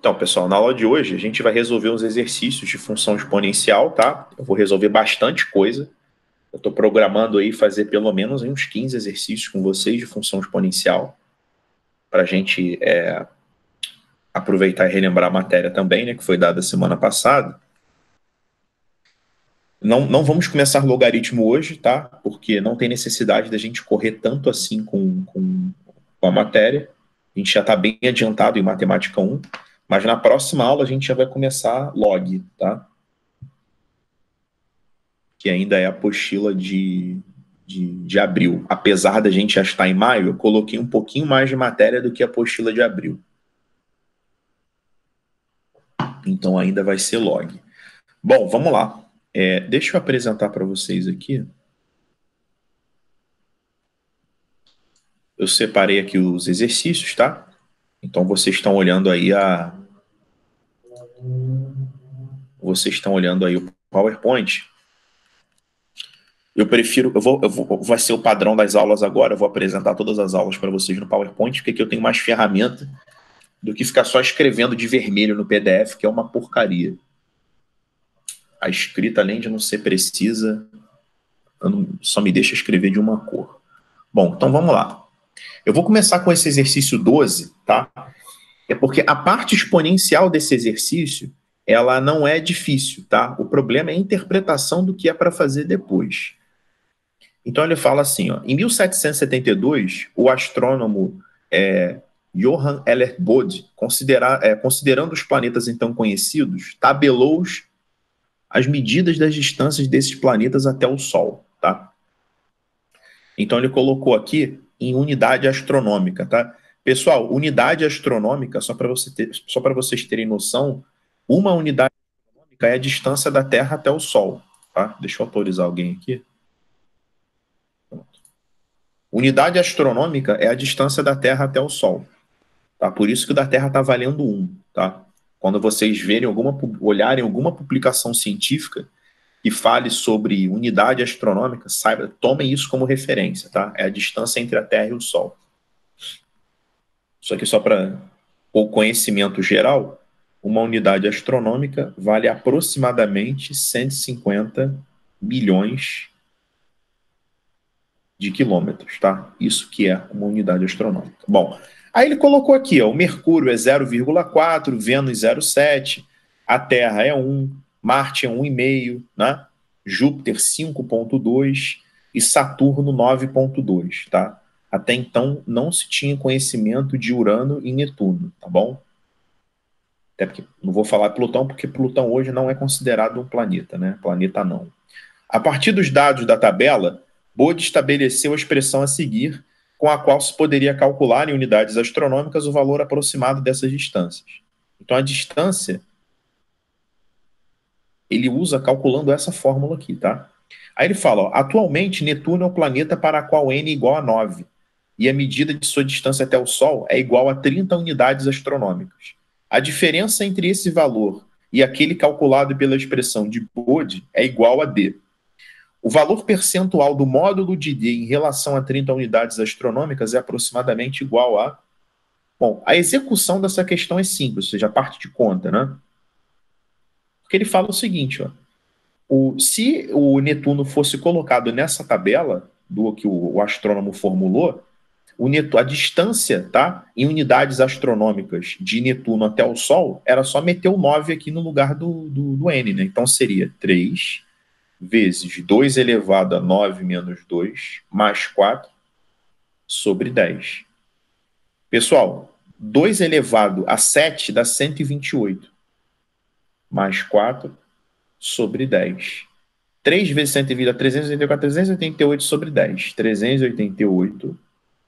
Então, pessoal, na aula de hoje a gente vai resolver uns exercícios de função exponencial, tá? Eu vou resolver bastante coisa. Eu estou programando aí fazer pelo menos uns 15 exercícios com vocês de função exponencial, para a gente aproveitar e relembrar a matéria também, né, que foi dada semana passada. Não vamos começar logaritmo hoje, tá? Porque não tem necessidade da gente correr tanto assim com a matéria. A gente já está bem adiantado em matemática 1, mas na próxima aula a gente já vai começar log, tá? Que ainda é a apostila de abril. Apesar da gente já estar em maio, eu coloquei um pouquinho mais de matéria do que a apostila de abril. Então ainda vai ser log. Bom, vamos lá. Deixa eu apresentar para vocês aqui. Eu separei aqui os exercícios, tá? Então vocês estão olhando aí Vocês estão olhando aí o PowerPoint. Eu prefiro, vai ser o padrão das aulas agora, eu vou apresentar todas as aulas para vocês no PowerPoint, porque aqui eu tenho mais ferramenta do que ficar só escrevendo de vermelho no PDF, que é uma porcaria. A escrita, além de não ser precisa, só me deixa escrever de uma cor. Bom, então vamos lá. Eu vou começar com esse exercício 12, tá? É porque a parte exponencial desse exercício, ela não é difícil, tá? O problema é a interpretação do que é para fazer depois. Então ele fala assim, ó, em 1772, o astrônomo Johann Elert Bode, considerando os planetas então conhecidos, tabelou as medidas das distâncias desses planetas até o Sol, tá? Então ele colocou aqui em unidade astronômica, tá? Pessoal, unidade astronômica, só para vocês terem noção, uma unidade astronômica é a distância da Terra até o Sol, tá? Deixa eu autorizar alguém aqui. Pronto. Unidade astronômica é a distância da Terra até o Sol, tá? Por isso que o da Terra está valendo 1, tá? Quando vocês olharem alguma publicação científica que fale sobre unidade astronômica, tomem isso como referência, tá? É a distância entre a Terra e o Sol. Isso aqui só para o conhecimento geral, uma unidade astronômica vale aproximadamente 150 milhões de quilômetros, tá? Isso que é uma unidade astronômica. Bom, aí ele colocou aqui, ó, o Mercúrio é 0,4, Vênus 0,7, a Terra é 1, Marte é 1,5, né? Júpiter 5,2 e Saturno 9,2, tá? Até então não se tinha conhecimento de Urano e Netuno, tá bom? Até porque não vou falar Plutão, porque Plutão hoje não é considerado um planeta, né? Planeta não. A partir dos dados da tabela, Bode estabeleceu a expressão a seguir, com a qual se poderia calcular em unidades astronômicas o valor aproximado dessas distâncias. Então, a distância, ele usa calculando essa fórmula aqui, tá? Aí ele fala, ó, atualmente Netuno é o planeta para o qual n é igual a 9, e a medida de sua distância até o Sol é igual a 30 unidades astronômicas. A diferença entre esse valor e aquele calculado pela expressão de Bode é igual a d. O valor percentual do módulo de d em relação a 30 unidades astronômicas é aproximadamente igual a... Bom, a execução dessa questão é simples, ou seja, a parte de conta, né? Porque ele fala o seguinte, ó, se o Netuno fosse colocado nessa tabela do que o astrônomo formulou, a distância, tá, em unidades astronômicas de Netuno até o Sol era só meter o 9 aqui no lugar do n, né? Então seria 3 vezes 2 elevado a 9 menos 2 mais 4 sobre 10. Pessoal, 2 elevado a 7 dá 128 mais 4 sobre 10. 3 vezes 120 dá 384, 388 sobre 10. 388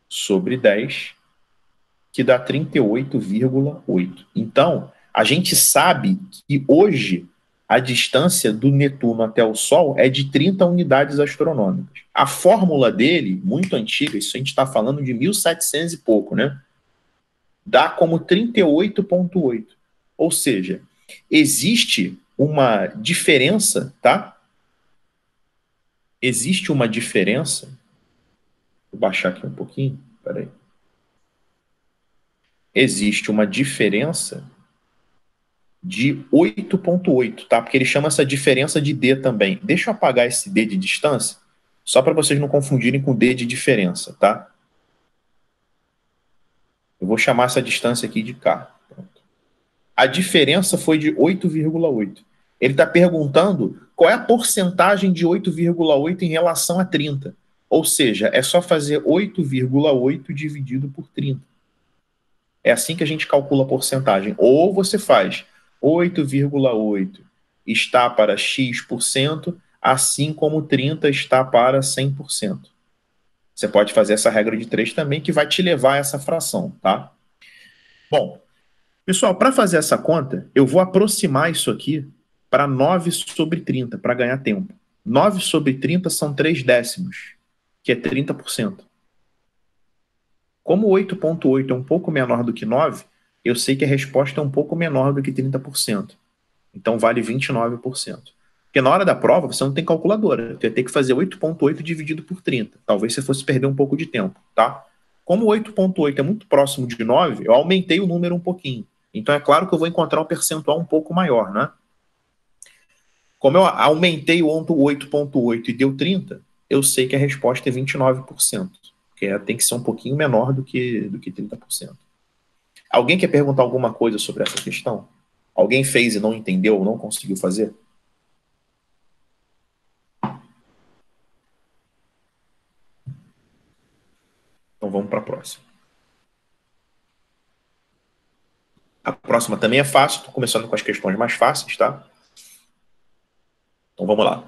sobre 10, que dá 38,8. Então, a gente sabe que hoje a distância do Netuno até o Sol é de 30 unidades astronômicas. A fórmula dele, muito antiga, isso a gente está falando de 1700 e pouco, né? Dá como 38,8. Ou seja, existe uma diferença, tá? Existe uma diferença. Vou baixar aqui um pouquinho, peraí. Existe uma diferença de 8,8, tá? Porque ele chama essa diferença de D também. Deixa eu apagar esse D de distância, só para vocês não confundirem com D de diferença, tá? Eu vou chamar essa distância aqui de K. Pronto. A diferença foi de 8,8. Ele está perguntando qual é a porcentagem de 8,8 em relação a 30. Ou seja, é só fazer 8,8 dividido por 30. É assim que a gente calcula a porcentagem. Ou você faz 8,8 está para X%, assim como 30 está para 100%. Você pode fazer essa regra de 3 também, que vai te levar a essa fração, tá? Bom, pessoal, para fazer essa conta, eu vou aproximar isso aqui para 9 sobre 30, para ganhar tempo. 9 sobre 30 são 3 décimos, que é 30%. Como 8,8 é um pouco menor do que 9, eu sei que a resposta é um pouco menor do que 30%. Então vale 29%. Porque na hora da prova, você não tem calculadora. Você vai ter que fazer 8,8 dividido por 30. Talvez você fosse perder um pouco de tempo, tá? Como 8,8 é muito próximo de 9, eu aumentei o número um pouquinho. Então é claro que eu vou encontrar um percentual um pouco maior, né? Como eu aumentei o 8,8 e deu 30, eu sei que a resposta é 29%. Porque tem que ser um pouquinho menor do que 30%. Alguém quer perguntar alguma coisa sobre essa questão? Alguém fez e não entendeu ou não conseguiu fazer? Então vamos para a próxima. A próxima também é fácil, estou começando com as questões mais fáceis, tá? Então vamos lá.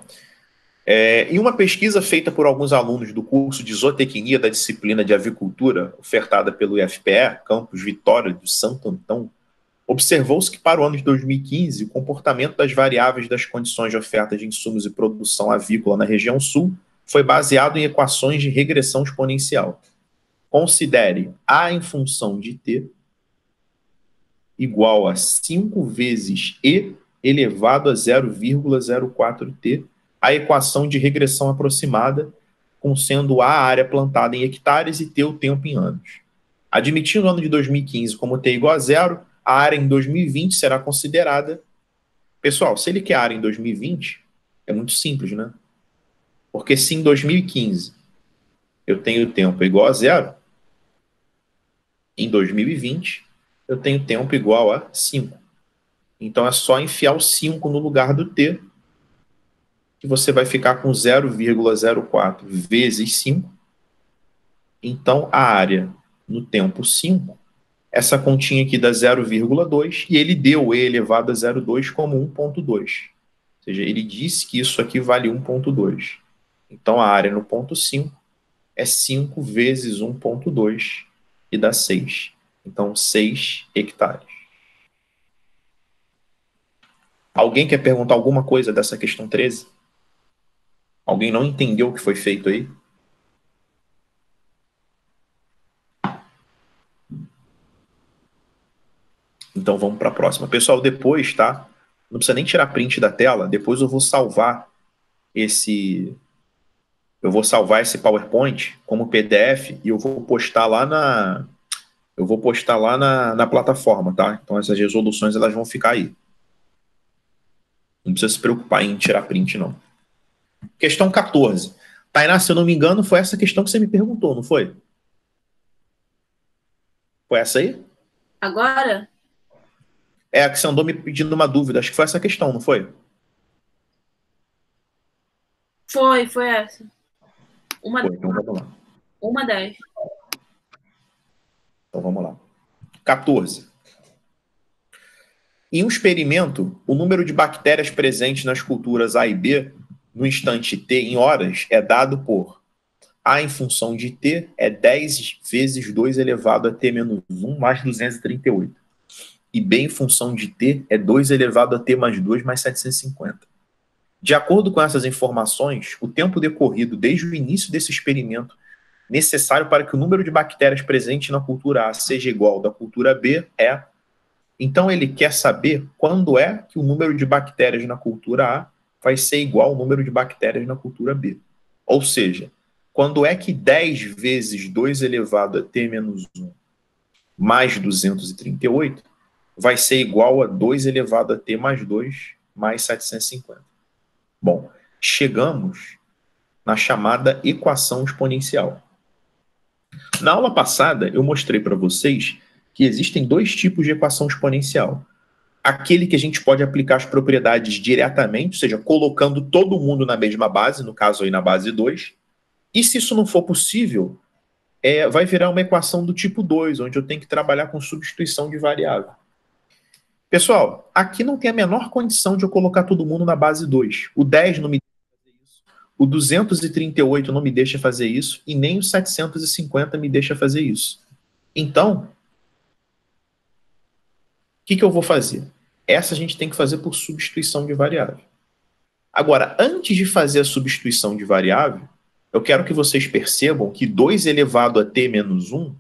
Em uma pesquisa feita por alguns alunos do curso de zootecnia da disciplina de avicultura, ofertada pelo IFPE, Campus Vitória do Santo Antão, observou-se que para o ano de 2015, o comportamento das variáveis das condições de oferta de insumos e produção avícola na região sul foi baseado em equações de regressão exponencial. Considere A em função de T igual a 5 vezes E elevado a 0,04T, a equação de regressão aproximada, com sendo A a área plantada em hectares e T o tempo em anos. Admitindo o ano de 2015 como T igual a zero, a área em 2020 será considerada... Pessoal, se ele quer área em 2020, é muito simples, né? Porque se em 2015 eu tenho tempo igual a zero, em 2020 eu tenho tempo igual a 5. Então é só enfiar o 5 no lugar do T, que você vai ficar com 0,04 vezes 5. Então a área no tempo 5, essa continha aqui dá 0,2, e ele deu E elevado a 0,2 como 1,2. Ou seja, ele disse que isso aqui vale 1,2. Então a área no ponto 5 é 5 vezes 1,2, e dá 6. Então 6 hectares. Alguém quer perguntar alguma coisa dessa questão 13? Alguém não entendeu o que foi feito aí? Então vamos para a próxima. Pessoal, depois, tá? Não precisa nem tirar print da tela. Depois eu vou salvar esse PowerPoint como PDF e eu vou postar lá na plataforma, tá? Então essas resoluções elas vão ficar aí. Não precisa se preocupar em tirar print, não. Questão 14. Tainá, se eu não me engano, foi essa questão que você me perguntou, não foi? Foi essa aí? Agora? É a que você andou me pedindo uma dúvida. Acho que foi essa questão, não foi? Foi essa. Foi, então vamos lá. Uma 10. Então vamos lá. 14. Em um experimento, o número de bactérias presentes nas culturas A e B no instante T em horas é dado por A em função de T é 10 vezes 2 elevado a T menos 1 mais 238. E B em função de T é 2 elevado a T mais 2 mais 750. De acordo com essas informações, o tempo decorrido desde o início desse experimento necessário para que o número de bactérias presentes na cultura A seja igual ao da cultura B é... Então ele quer saber quando é que o número de bactérias na cultura A vai ser igual ao número de bactérias na cultura B. Ou seja, quando é que 10 vezes 2 elevado a T menos 1 mais 238 vai ser igual a 2 elevado a t mais 2 mais 750. Bom, chegamos na chamada equação exponencial. Na aula passada, eu mostrei para vocês que existem dois tipos de equação exponencial. Aquele que a gente pode aplicar as propriedades diretamente, ou seja, colocando todo mundo na mesma base, no caso aí na base 2. E se isso não for possível, vai virar uma equação do tipo 2, onde eu tenho que trabalhar com substituição de variável. Pessoal, aqui não tem a menor condição de eu colocar todo mundo na base 2. O 10 não me deixa fazer isso, o 238 não me deixa fazer isso, e nem o 750 me deixa fazer isso. Então, o que eu vou fazer? Essa a gente tem que fazer por substituição de variável. Agora, antes de fazer a substituição de variável, eu quero que vocês percebam que 2 elevado a t menos 1,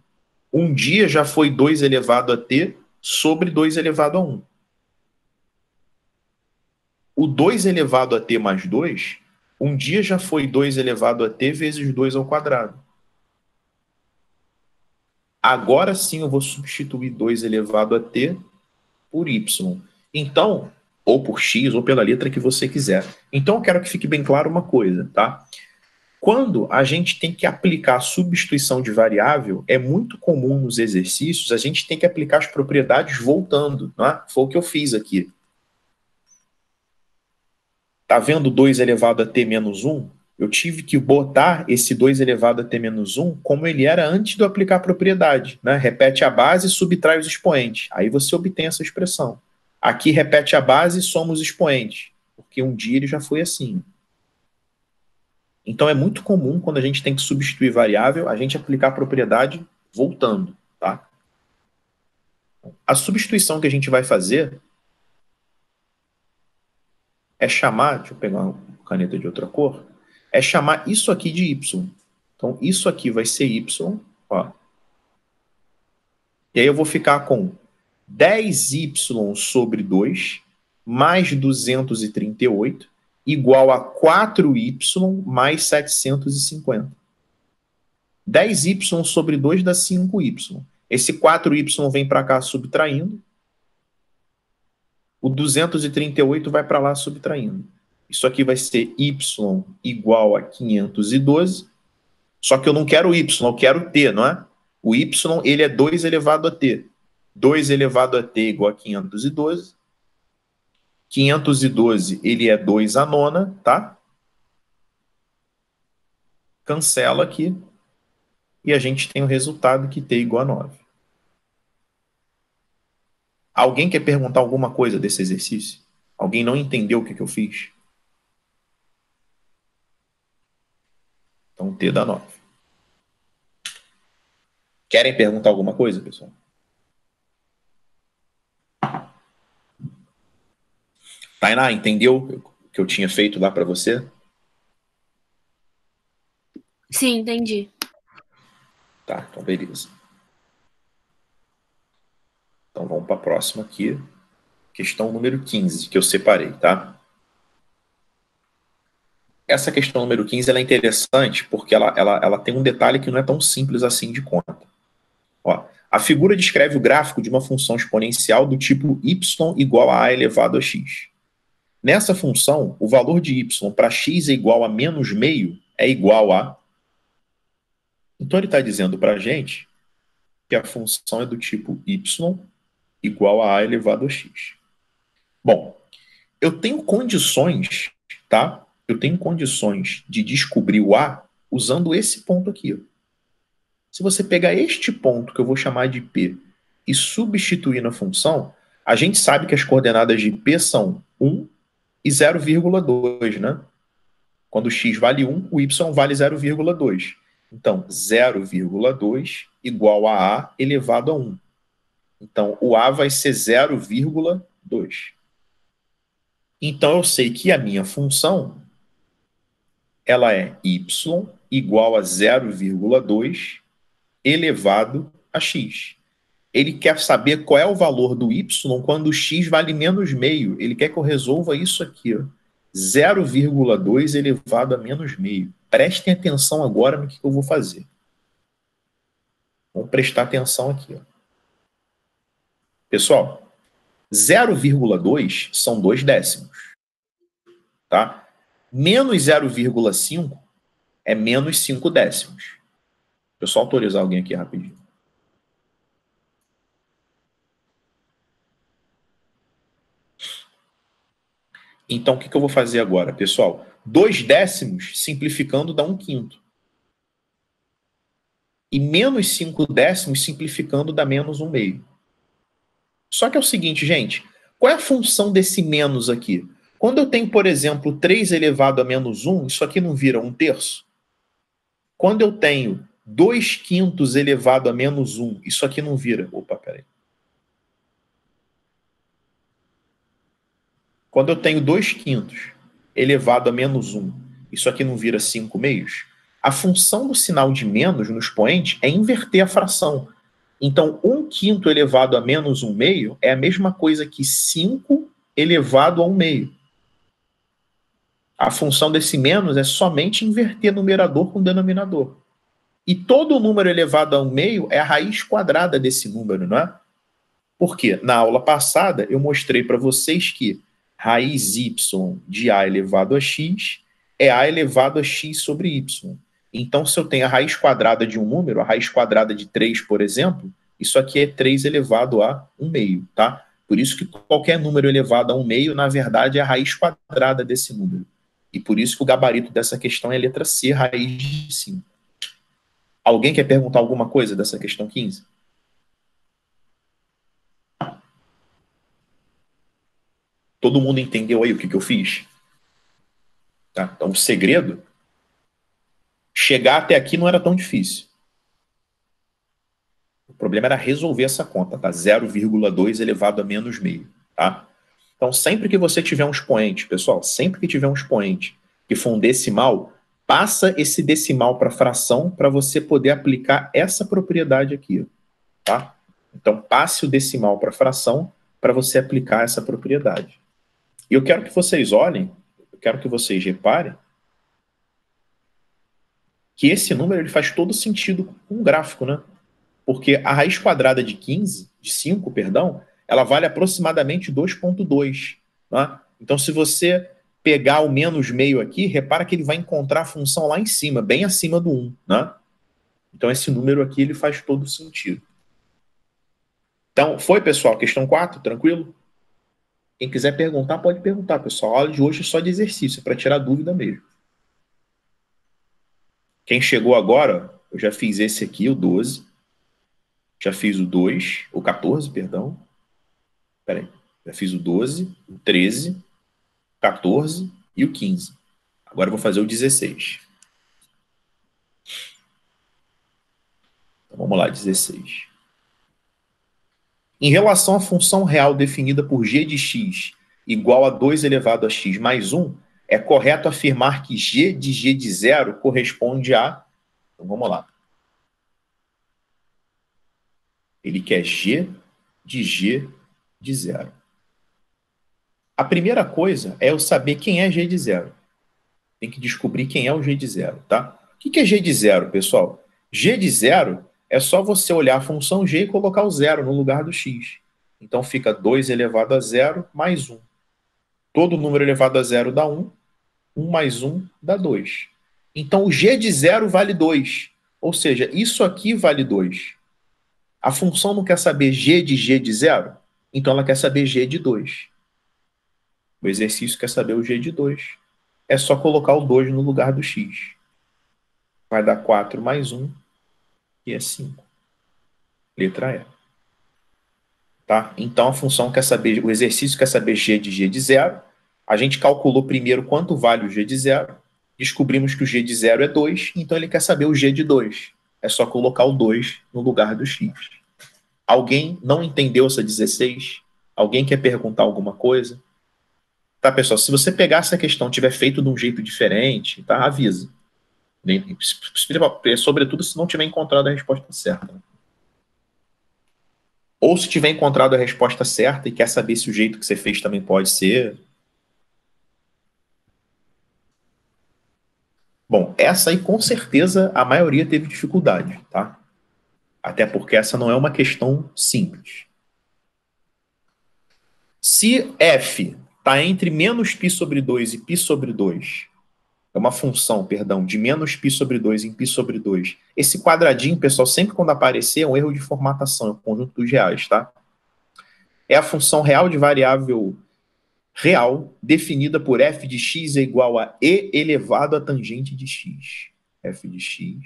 um dia já foi 2 elevado a t sobre 2 elevado a 1. O 2 elevado a t mais 2, um dia já foi 2 elevado a t vezes 2 ao quadrado. Agora sim eu vou substituir 2 elevado a t por y. Então, ou por x, ou pela letra que você quiser. Então eu quero que fique bem claro uma coisa, tá? Quando a gente tem que aplicar a substituição de variável, é muito comum nos exercícios a gente tem que aplicar as propriedades voltando, não é? Foi o que eu fiz aqui. Tá vendo 2 elevado a t menos 1? Eu tive que botar esse 2 elevado a t menos 1 como ele era antes de eu aplicar a propriedade, né? Repete a base e subtrai os expoentes. Aí você obtém essa expressão. Aqui repete a base e soma os expoentes, porque um dia ele já foi assim. Então é muito comum, quando a gente tem que substituir variável, a gente aplicar a propriedade voltando, tá? A substituição que a gente vai fazer é chamar, deixa eu pegar uma caneta de outra cor, é chamar isso aqui de y. Então isso aqui vai ser y, ó. E aí eu vou ficar com 10y sobre 2 mais 238 igual a 4y mais 750. 10y sobre 2 dá 5y. Esse 4y vem para cá subtraindo. O 238 vai para lá subtraindo. Isso aqui vai ser y igual a 512. Só que eu não quero y, eu quero t, não é? O y, ele é 2 elevado a t. 2 elevado a t igual a 512. 512, ele é 2 a nona, tá? Cancela aqui. E a gente tem o resultado que t igual a 9. Alguém quer perguntar alguma coisa desse exercício? Alguém não entendeu o que eu fiz? Então, t dá 9. Querem perguntar alguma coisa, pessoal? Tainá, entendeu o que eu tinha feito lá para você? Sim, entendi. Tá, então beleza. Então vamos para a próxima aqui. Questão número 15, que eu separei, tá? Essa questão número 15 ela é interessante porque ela tem um detalhe que não é tão simples assim de conta. Ó, a figura descreve o gráfico de uma função exponencial do tipo y igual a elevado a x. Nessa função, o valor de y para x é igual a menos meio é igual a... Então ele está dizendo para a gente que a função é do tipo y igual a elevado a x. Bom, eu tenho condições, tá? Eu tenho condições de descobrir o a usando esse ponto aqui. Ó. Se você pegar este ponto, que eu vou chamar de p, e substituir na função, a gente sabe que as coordenadas de p são 1 e 0,2, né? Quando x vale 1, o y vale 0,2. Então, 0,2 igual a elevado a 1. Então, o a vai ser 0,2. Então, eu sei que a minha função ela é y igual a 0,2 elevado a x. Ele quer saber qual é o valor do y quando x vale menos meio. Ele quer que eu resolva isso aqui, ó. 0,2 elevado a menos meio. Prestem atenção agora no que eu vou fazer. Vamos prestar atenção aqui. Ó. Pessoal, 0,2 são 2 décimos. Tá? Menos 0,5 é menos 5 décimos. Deixa eu só autorizar alguém aqui rapidinho. Então, o que eu vou fazer agora, pessoal? 2 décimos, simplificando, dá 1/5. E menos 5 décimos, simplificando, dá menos 1/2. Só que é o seguinte, gente, qual é a função desse menos aqui? Quando eu tenho, por exemplo, 3 elevado a menos 1, isso aqui não vira 1/3? Quando eu tenho 2/5 elevado a menos 1, isso aqui não vira... Opa, peraí. Quando eu tenho 2/5 elevado a menos 1, isso aqui não vira 5/2? A função do sinal de menos no expoente é inverter a fração. Então, 1/5 elevado a menos 1/2 é a mesma coisa que 5 elevado a 1/2. A função desse menos é somente inverter numerador com denominador. E todo número elevado a 1/2 é a raiz quadrada desse número, não é? Porque na aula passada eu mostrei para vocês que raiz y de a elevado a x é a elevado a x sobre y. Então, se eu tenho a raiz quadrada de um número, a raiz quadrada de 3, por exemplo, isso aqui é 3 elevado a 1/2, tá? Por isso que qualquer número elevado a 1/2, na verdade, é a raiz quadrada desse número. E por isso que o gabarito dessa questão é a letra C, raiz de 5. Alguém quer perguntar alguma coisa dessa questão 15? Todo mundo entendeu aí o que eu fiz? Tá? Então, o segredo, chegar até aqui não era tão difícil. O problema era resolver essa conta, tá? 0,2 elevado a menos meio, tá? Então, sempre que você tiver um expoente, pessoal, sempre que tiver um expoente que for um decimal, passa esse decimal para fração para você poder aplicar essa propriedade aqui, tá? Então, passe o decimal para fração para você aplicar essa propriedade. E eu quero que vocês olhem, eu quero que vocês reparem que esse número ele faz todo sentido com um gráfico, né? Porque a raiz quadrada de 5, perdão, ela vale aproximadamente 2,2. Né? Então, se você pegar o menos meio aqui, repara que ele vai encontrar a função lá em cima, bem acima do 1. Né? Então, esse número aqui ele faz todo sentido. Então, foi, pessoal? Questão 4, tranquilo? Quem quiser perguntar, pode perguntar, pessoal. A aula de hoje é só de exercício, para tirar dúvida mesmo. Quem chegou agora, eu já fiz esse aqui, o 12. Já fiz o 2, o 14, perdão. Peraí. Já fiz o 12, o 13, o 14 e o 15. Agora eu vou fazer o 16. Então vamos lá, 16. Em relação à função real definida por g de x igual a 2 elevado a x mais 1, é correto afirmar que g de 0 corresponde a... Então vamos lá. Ele quer g de 0. A primeira coisa é eu saber quem é g de 0. Tem que descobrir quem é o g de 0, tá? O que é g de 0, pessoal? G de 0 é só você olhar a função g e colocar o 0 no lugar do x. Então fica 2 elevado a 0 mais 1. Todo número elevado a 0 dá 1. 1 mais 1 dá 2. Então o g de 0 vale 2. Ou seja, isso aqui vale 2. A função não quer saber g de 0? Então ela quer saber g de 2. O exercício quer saber o g de 2. É só colocar o 2 no lugar do x. Vai dar 4 mais 1, que é 5. Letra E. Tá? Então a função quer saber, o exercício quer saber g de 0. A gente calculou primeiro quanto vale o g de 0. Descobrimos que o g de 0 é 2, então ele quer saber o g de 2. É só colocar o 2 no lugar do x. Alguém não entendeu essa 16? Alguém quer perguntar alguma coisa? Tá, pessoal, se você pegar essa questão e tiver feito de um jeito diferente, tá, avisa. Sobretudo se não tiver encontrado a resposta certa. Ou se tiver encontrado a resposta certa e quer saber se o jeito que você fez também pode ser. Bom, essa aí com certeza a maioria teve dificuldade, tá? Até porque essa não é uma questão simples. Se f está entre menos π sobre 2 e π sobre 2, é uma função, perdão, de menos π sobre 2 em π sobre 2. Esse quadradinho, pessoal, sempre quando aparecer é um erro de formatação, é um conjunto dos reais, tá? É a função real de variável real definida por f de x é igual a e elevado à tangente de x. F de x,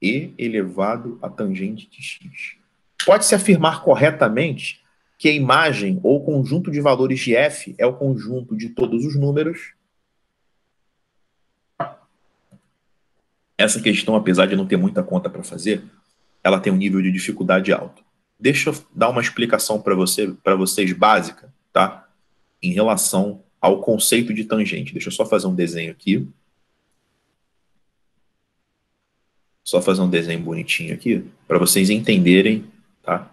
e elevado à tangente de x. Pode-se afirmar corretamente que a imagem ou conjunto de valores de f é o conjunto de todos os números. Essa questão, apesar de não ter muita conta para fazer, ela tem um nível de dificuldade alto. Deixa eu dar uma explicação para vocês básica, tá? Em relação ao conceito de tangente. Deixa eu só fazer um desenho aqui. Só fazer um desenho bonitinho aqui, para vocês entenderem, tá?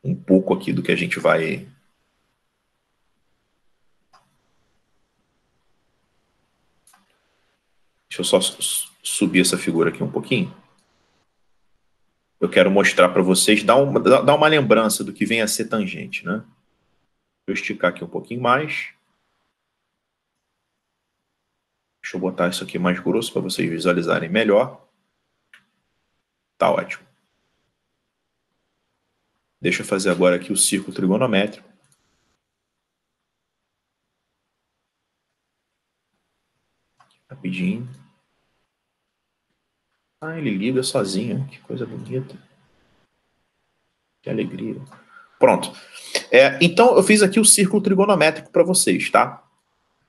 Um pouco aqui do que a gente vai... Deixa eu só subir essa figura aqui um pouquinho. Eu quero mostrar para vocês, dar uma lembrança do que vem a ser tangente, né? Deixa eu esticar aqui um pouquinho mais. Deixa eu botar isso aqui mais grosso para vocês visualizarem melhor. Tá ótimo. Deixa eu fazer agora aqui o círculo trigonométrico. Rapidinho. Ah, ele liga sozinho. Que coisa bonita. Que alegria. Pronto. Então, eu fiz aqui o círculo trigonométrico para vocês, tá?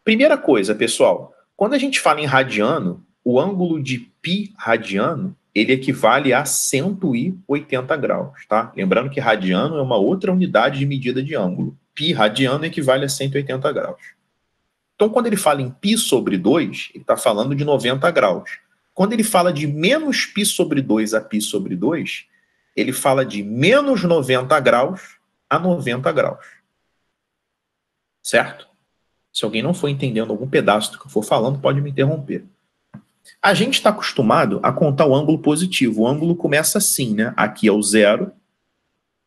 Primeira coisa, pessoal. Quando a gente fala em radiano, o ângulo de π radiano, ele equivale a 180 graus, tá? Lembrando que radiano é uma outra unidade de medida de ângulo. Π radiano equivale a 180 graus. Então, quando ele fala em π sobre 2, ele está falando de 90 graus. Quando ele fala de menos π sobre 2 a π sobre 2, ele fala de menos 90 graus a 90 graus. Certo? Se alguém não for entendendo algum pedaço do que eu for falando, pode me interromper. A gente está acostumado a contar o ângulo positivo. O ângulo começa assim, né? Aqui é o 0.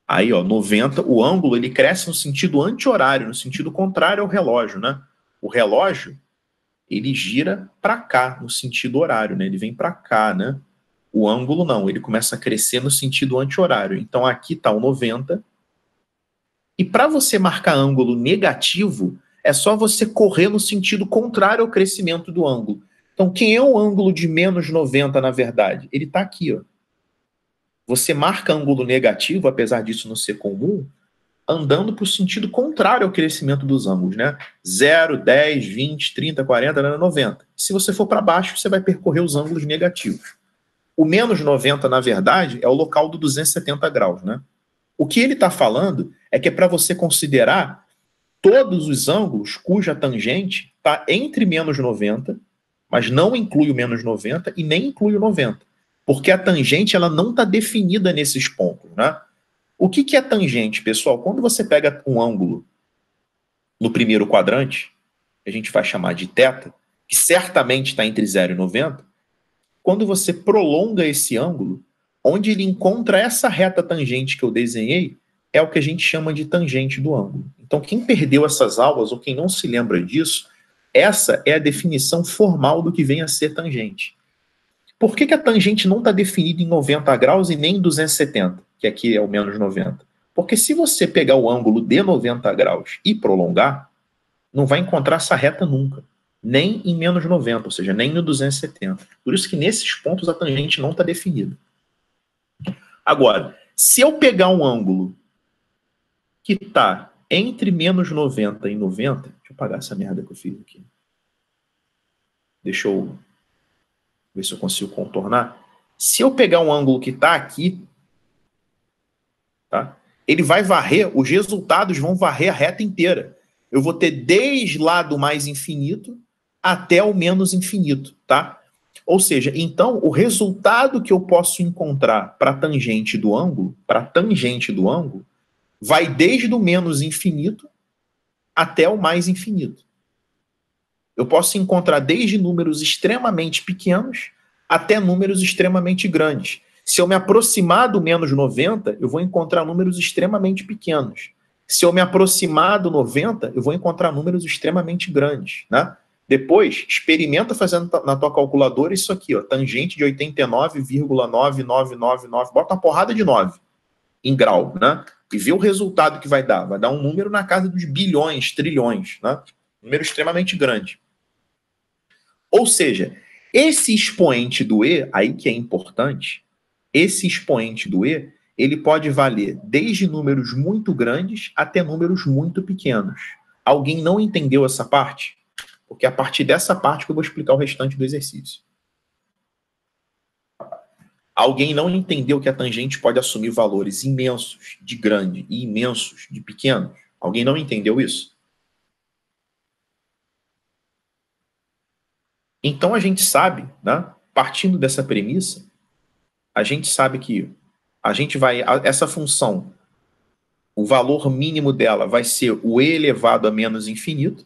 Aí, ó, 90. O ângulo, ele cresce no sentido anti-horário, no sentido contrário ao relógio, né? O relógio, ele gira para cá, no sentido horário, né? Ele vem para cá, né? O ângulo não, ele começa a crescer no sentido anti-horário. Então, aqui está o 90. E para você marcar ângulo negativo, é só você correr no sentido contrário ao crescimento do ângulo. Então, quem é o ângulo de menos 90, na verdade? Ele está aqui, ó. Você marca ângulo negativo, apesar disso não ser comum, andando para o sentido contrário ao crescimento dos ângulos, né? 0, 10, 20, 30, 40, 90. Se você for para baixo, você vai percorrer os ângulos negativos. O menos 90, na verdade, é o local do 270 graus, né? O que ele está falando é que é para você considerar todos os ângulos cuja tangente está entre menos 90, mas não inclui o menos 90 e nem inclui o 90. Porque a tangente ela não está definida nesses pontos, né? O que é tangente, pessoal? Quando você pega um ângulo no primeiro quadrante, que a gente vai chamar de θ, que certamente está entre 0 e 90, quando você prolonga esse ângulo, onde ele encontra essa reta tangente que eu desenhei, é o que a gente chama de tangente do ângulo. Então, quem perdeu essas aulas, ou quem não se lembra disso, essa é a definição formal do que vem a ser tangente. Por que a tangente não está definida em 90 graus e nem em 270, que aqui é o menos 90? Porque se você pegar o ângulo de 90 graus e prolongar, não vai encontrar essa reta nunca. Nem em menos 90, ou seja, nem no 270. Por isso que nesses pontos a tangente não está definida. Agora, se eu pegar um ângulo que está entre menos 90 e 90... Deixa eu apagar essa merda que eu fiz aqui. Deixa eu ver se eu consigo contornar. Se eu pegar um ângulo que está aqui, tá? Ele vai varrer, os resultados vão varrer a reta inteira. Eu vou ter desde lá do mais infinito até o menos infinito, tá? Ou seja, então, o resultado que eu posso encontrar para a tangente do ângulo, vai desde o menos infinito até o mais infinito. Eu posso encontrar desde números extremamente pequenos até números extremamente grandes. Se eu me aproximar do menos 90, eu vou encontrar números extremamente pequenos. Se eu me aproximar do 90, eu vou encontrar números extremamente grandes, né? Depois, experimenta fazendo na tua calculadora isso aqui, ó, tangente de 89,9999, bota uma porrada de 9 em grau, né? E vê o resultado que vai dar. Vai dar um número na casa dos bilhões, trilhões, né? Um número extremamente grande. Ou seja, esse expoente do E, aí que é importante, esse expoente do E, ele pode valer desde números muito grandes até números muito pequenos. Alguém não entendeu essa parte? Porque é a partir dessa parte que eu vou explicar o restante do exercício. Alguém não entendeu que a tangente pode assumir valores imensos de grande e imensos de pequeno? Alguém não entendeu isso? Então a gente sabe, né, partindo dessa premissa, a gente sabe que a gente vai, essa função, o valor mínimo dela vai ser o e elevado a menos infinito,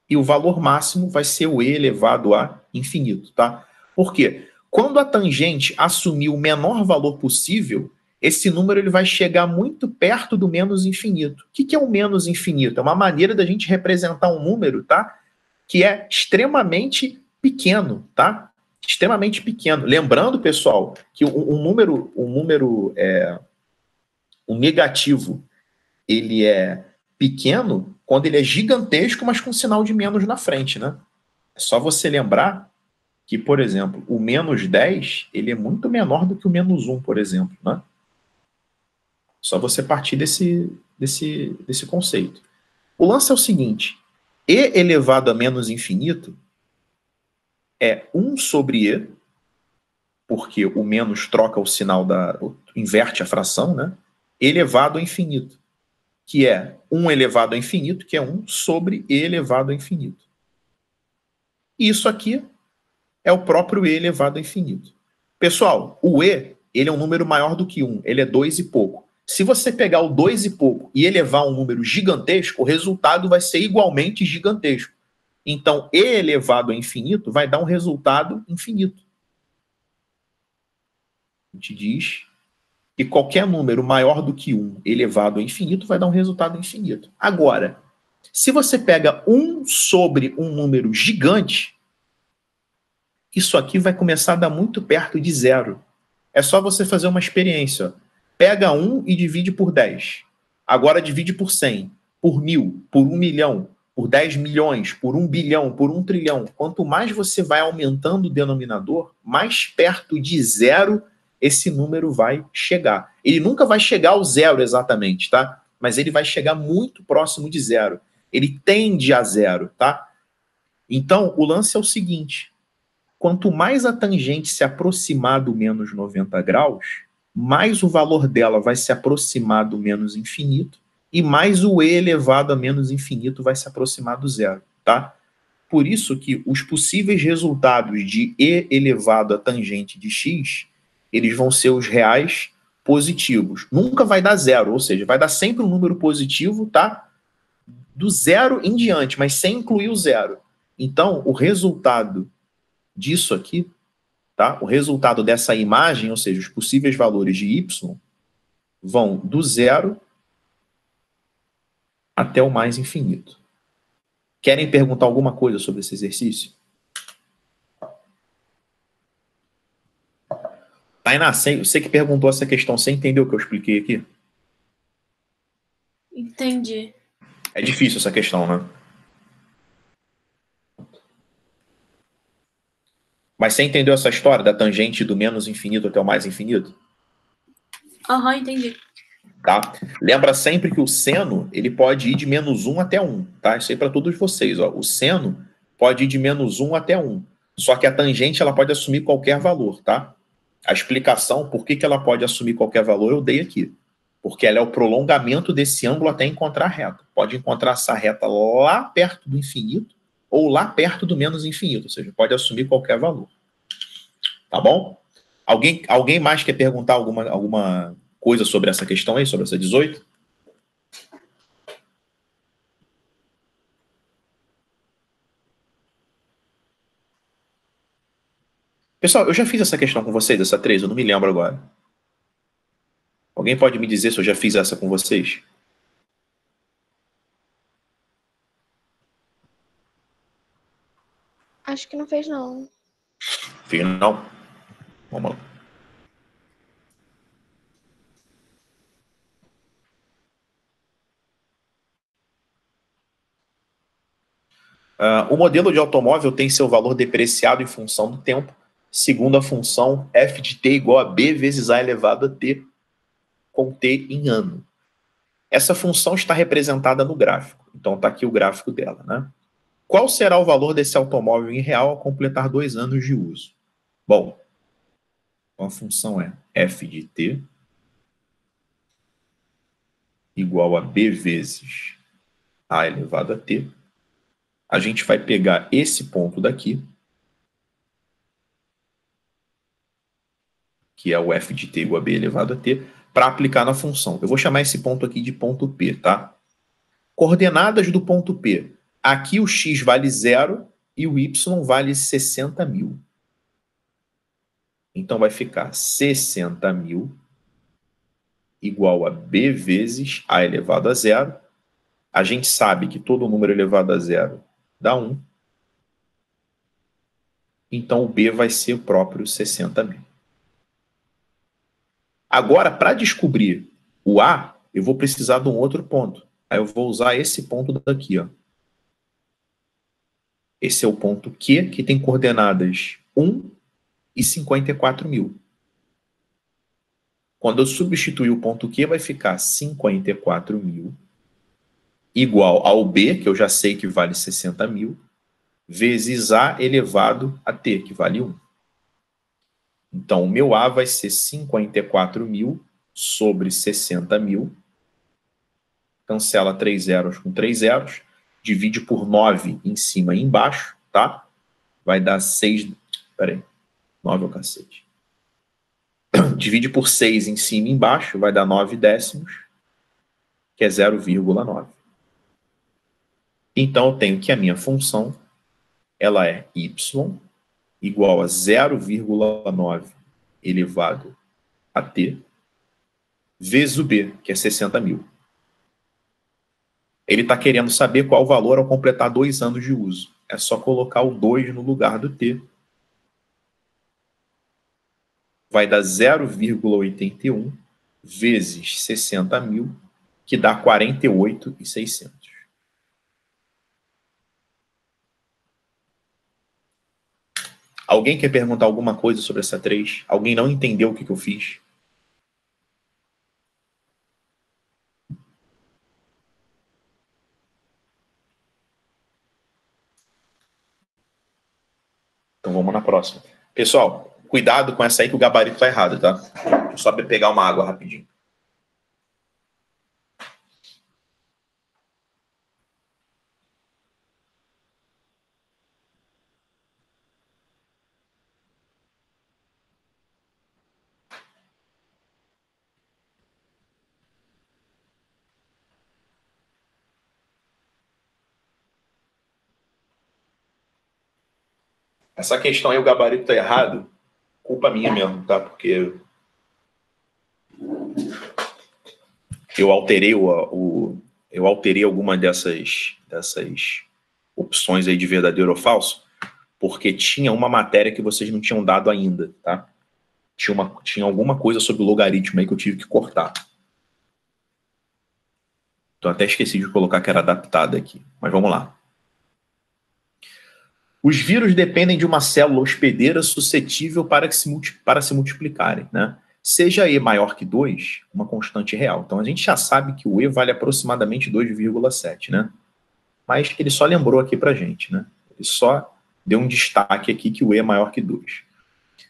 e o valor máximo vai ser o e elevado a infinito, tá? Por quê? Quando a tangente assumir o menor valor possível, esse número ele vai chegar muito perto do menos infinito. O que é o menos infinito? É uma maneira da gente representar um número, tá? Que é extremamente pequeno, tá? Extremamente pequeno. Lembrando, pessoal, que um negativo, ele é pequeno quando ele é gigantesco, mas com sinal de menos na frente, né? É só você lembrar que, por exemplo, o menos 10, ele é muito menor do que o menos 1, por exemplo, né? Só você partir desse conceito. O lance é o seguinte, e elevado a menos infinito é 1 sobre e, porque o menos troca o sinal inverte a fração, né? Elevado a infinito, que é 1 elevado a infinito, que é 1 sobre e elevado a infinito. E isso aqui é o próprio e elevado a infinito. Pessoal, o e, ele é um número maior do que 1, ele é 2 e pouco. Se você pegar o 2 e pouco e elevar um número gigantesco, o resultado vai ser igualmente gigantesco. Então, e elevado a infinito vai dar um resultado infinito. A gente diz que qualquer número maior do que 1 elevado a infinito vai dar um resultado infinito. Agora, se você pega 1 sobre um número gigante, isso aqui vai começar a dar muito perto de zero. É só você fazer uma experiência. Pega 1 e divide por 10. Agora divide por 100, por 1000, por 1 milhão, por 10 milhões, por 1 bilhão, por 1 trilhão. Quanto mais você vai aumentando o denominador, mais perto de zero esse número vai chegar. Ele nunca vai chegar ao zero exatamente, tá? Mas ele vai chegar muito próximo de zero. Ele tende a zero, tá? Então, o lance é o seguinte: quanto mais a tangente se aproximar do menos 90 graus, mais o valor dela vai se aproximar do menos infinito e mais o e elevado a menos infinito vai se aproximar do zero, tá? Por isso que os possíveis resultados de e elevado a tangente de x, eles vão ser os reais positivos. Nunca vai dar zero, ou seja, vai dar sempre um número positivo, tá? Do zero em diante, mas sem incluir o zero. Então, o resultado disso aqui, tá? O resultado dessa imagem, ou seja, os possíveis valores de y, vão do zero até o mais infinito. Querem perguntar alguma coisa sobre esse exercício? Tainá, você que perguntou essa questão, você entendeu o que eu expliquei aqui? Entendi. É difícil essa questão, né? Mas você entendeu essa história da tangente do menos infinito até o mais infinito? Aham, entendi. Tá? Lembra sempre que o seno ele pode ir de menos 1 até 1. Tá? Isso aí para todos vocês. Ó. O seno pode ir de menos 1 até 1. Só que a tangente ela pode assumir qualquer valor. Tá? A explicação por que ela pode assumir qualquer valor eu dei aqui. Porque ela é o prolongamento desse ângulo até encontrar a reta. Pode encontrar essa reta lá perto do infinito ou lá perto do menos infinito. Ou seja, pode assumir qualquer valor. Tá bom? Alguém mais quer perguntar alguma coisa sobre essa questão aí, sobre essa 18? Pessoal, eu já fiz essa questão com vocês, essa 3, eu não me lembro agora. Alguém pode me dizer se eu já fiz essa com vocês? Acho que não fez, não. Fiz não? Vamos lá. O modelo de automóvel tem seu valor depreciado em função do tempo, segundo a função f de t igual a b vezes a elevado a t, com t em ano. Essa função está representada no gráfico. Então está aqui o gráfico dela, né? Qual será o valor desse automóvel em real ao completar 2 anos de uso? Bom, a função é f de t igual a b vezes a elevado a t. A gente vai pegar esse ponto daqui, que é o f de t igual a b elevado a t, para aplicar na função. Eu vou chamar esse ponto aqui de ponto P, tá? Coordenadas do ponto P. Aqui o x vale 0 e o y vale 60.000. Então vai ficar 60.000 igual a b vezes a elevado a 0. A gente sabe que todo número elevado a 0 dá 1. Então o b vai ser o próprio 60.000. Agora, para descobrir o A, eu vou precisar de um outro ponto. Aí eu vou usar esse ponto daqui, ó. Esse é o ponto Q, que tem coordenadas 1 e 54.000. Quando eu substituir o ponto Q, vai ficar 54.000 igual ao B, que eu já sei que vale 60.000, vezes A elevado a T, que vale 1. Então, o meu A vai ser 54.000 sobre 60.000. Cancela 3 zeros com 3 zeros. Divide por 9 em cima e embaixo, tá? Vai dar 6... Peraí. 9 é o cacete. Divide por 6 em cima e embaixo, vai dar 9 décimos, que é 0,9. Então, eu tenho que a minha função, ela é y igual a 0,9 elevado a t, vezes o b, que é 60.000. Ele está querendo saber qual o valor ao completar 2 anos de uso. É só colocar o 2 no lugar do t. Vai dar 0,81 vezes 60.000, que dá 48.600. Alguém quer perguntar alguma coisa sobre essa 3? Alguém não entendeu o que eu fiz? Então vamos na próxima. Pessoal, cuidado com essa aí que o gabarito está errado, tá? Deixa eu só pegar uma água rapidinho. Essa questão aí, o gabarito está errado, culpa minha mesmo, tá? Porque eu alterei eu alterei alguma dessas opções aí de verdadeiro ou falso, porque tinha uma matéria que vocês não tinham dado ainda, tá? Tinha alguma coisa sobre o logaritmo aí que eu tive que cortar. Então até esqueci de colocar que era adaptada aqui, mas vamos lá. Os vírus dependem de uma célula hospedeira suscetível para se multiplicarem, né? Seja E maior que 2, uma constante real. Então a gente já sabe que o E vale aproximadamente 2,7, né? Mas ele só lembrou aqui para a gente, né? Ele só deu um destaque aqui que o E é maior que 2.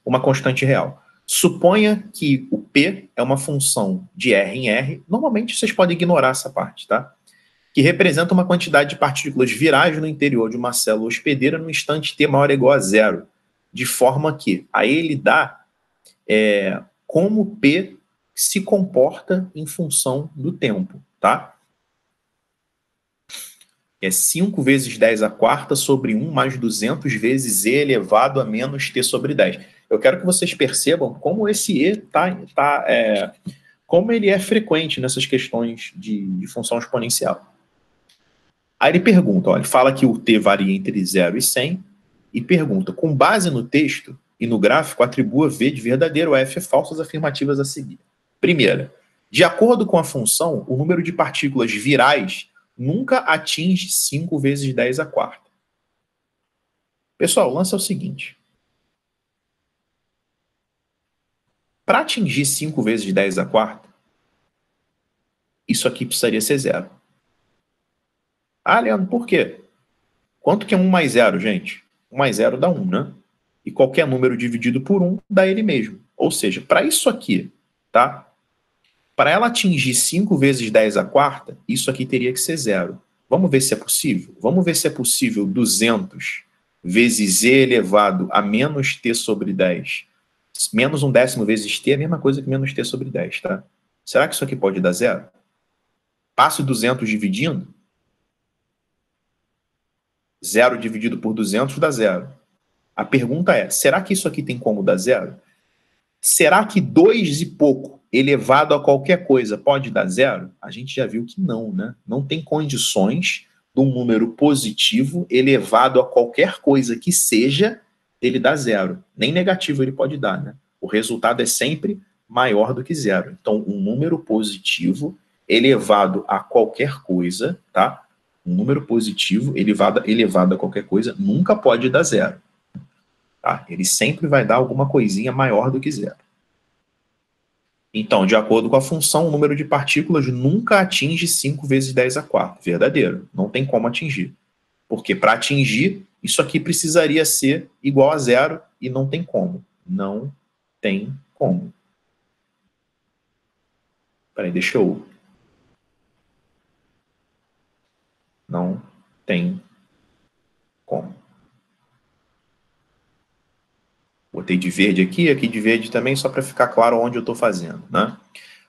Uma constante real. Suponha que o P é uma função de R em R. Normalmente vocês podem ignorar essa parte, tá? Que representa uma quantidade de partículas virais no interior de uma célula hospedeira no instante t maior ou igual a 0, de forma que aí ele dá como P se comporta em função do tempo, tá? É 5 vezes 10 à quarta sobre 1 mais 200 vezes E elevado a menos T sobre 10. Eu quero que vocês percebam como esse E está como ele é frequente nessas questões de função exponencial. Aí ele pergunta, ó, ele fala que o t varia entre 0 e 100, e pergunta, com base no texto e no gráfico, atribua V de verdadeiro, F falsas afirmativas a seguir. Primeira, de acordo com a função, o número de partículas virais nunca atinge 5 vezes 10 a quarta. Pessoal, o lance é o seguinte. Para atingir 5 vezes 10 a quarta, isso aqui precisaria ser zero. Ah, Leandro, por quê? Quanto que é 1 mais 0, gente? 1 mais 0 dá 1, né? E qualquer número dividido por 1 dá ele mesmo. Ou seja, para isso aqui, tá? Para ela atingir 5 vezes 10 a quarta, isso aqui teria que ser zero. Vamos ver se é possível? Vamos ver se é possível 200 vezes e elevado a menos t sobre 10. Menos 1/10 vezes t é a mesma coisa que menos t sobre 10, tá? Será que isso aqui pode dar zero? Passo 200 dividindo. 0 dividido por 200 dá zero. A pergunta é, será que isso aqui tem como dar zero? Será que 2 e pouco elevado a qualquer coisa pode dar zero? A gente já viu que não, né? Não tem condições de um número positivo elevado a qualquer coisa que seja, ele dar zero. Nem negativo ele pode dar, né? O resultado é sempre maior do que zero. Então, um número positivo elevado a qualquer coisa, tá? Um número positivo elevado a qualquer coisa nunca pode dar zero. Tá? Ele sempre vai dar alguma coisinha maior do que zero. Então, de acordo com a função, o número de partículas nunca atinge 5 vezes 10 a quarta. Verdadeiro. Não tem como atingir. Porque para atingir, isso aqui precisaria ser igual a zero e não tem como. Não tem como. Peraí, deixa eu... Não tem como. Botei de verde aqui de verde também, só para ficar claro onde eu estou fazendo, né?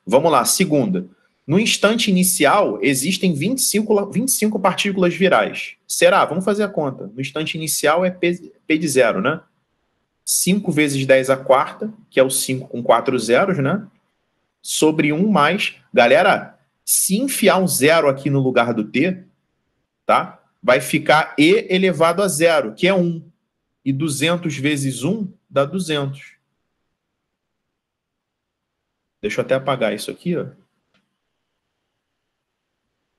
Vamos lá, segunda. No instante inicial, existem 25 partículas virais. Será? Vamos fazer a conta. No instante inicial é P de zero, né? 5 vezes 10 a quarta, que é o 5 com 4 zeros, né? Sobre 1 mais... Galera, se enfiar um zero aqui no lugar do T, tá? Vai ficar E elevado a zero, que é 1. E 200 vezes 1 dá 200. Deixa eu até apagar isso aqui, ó.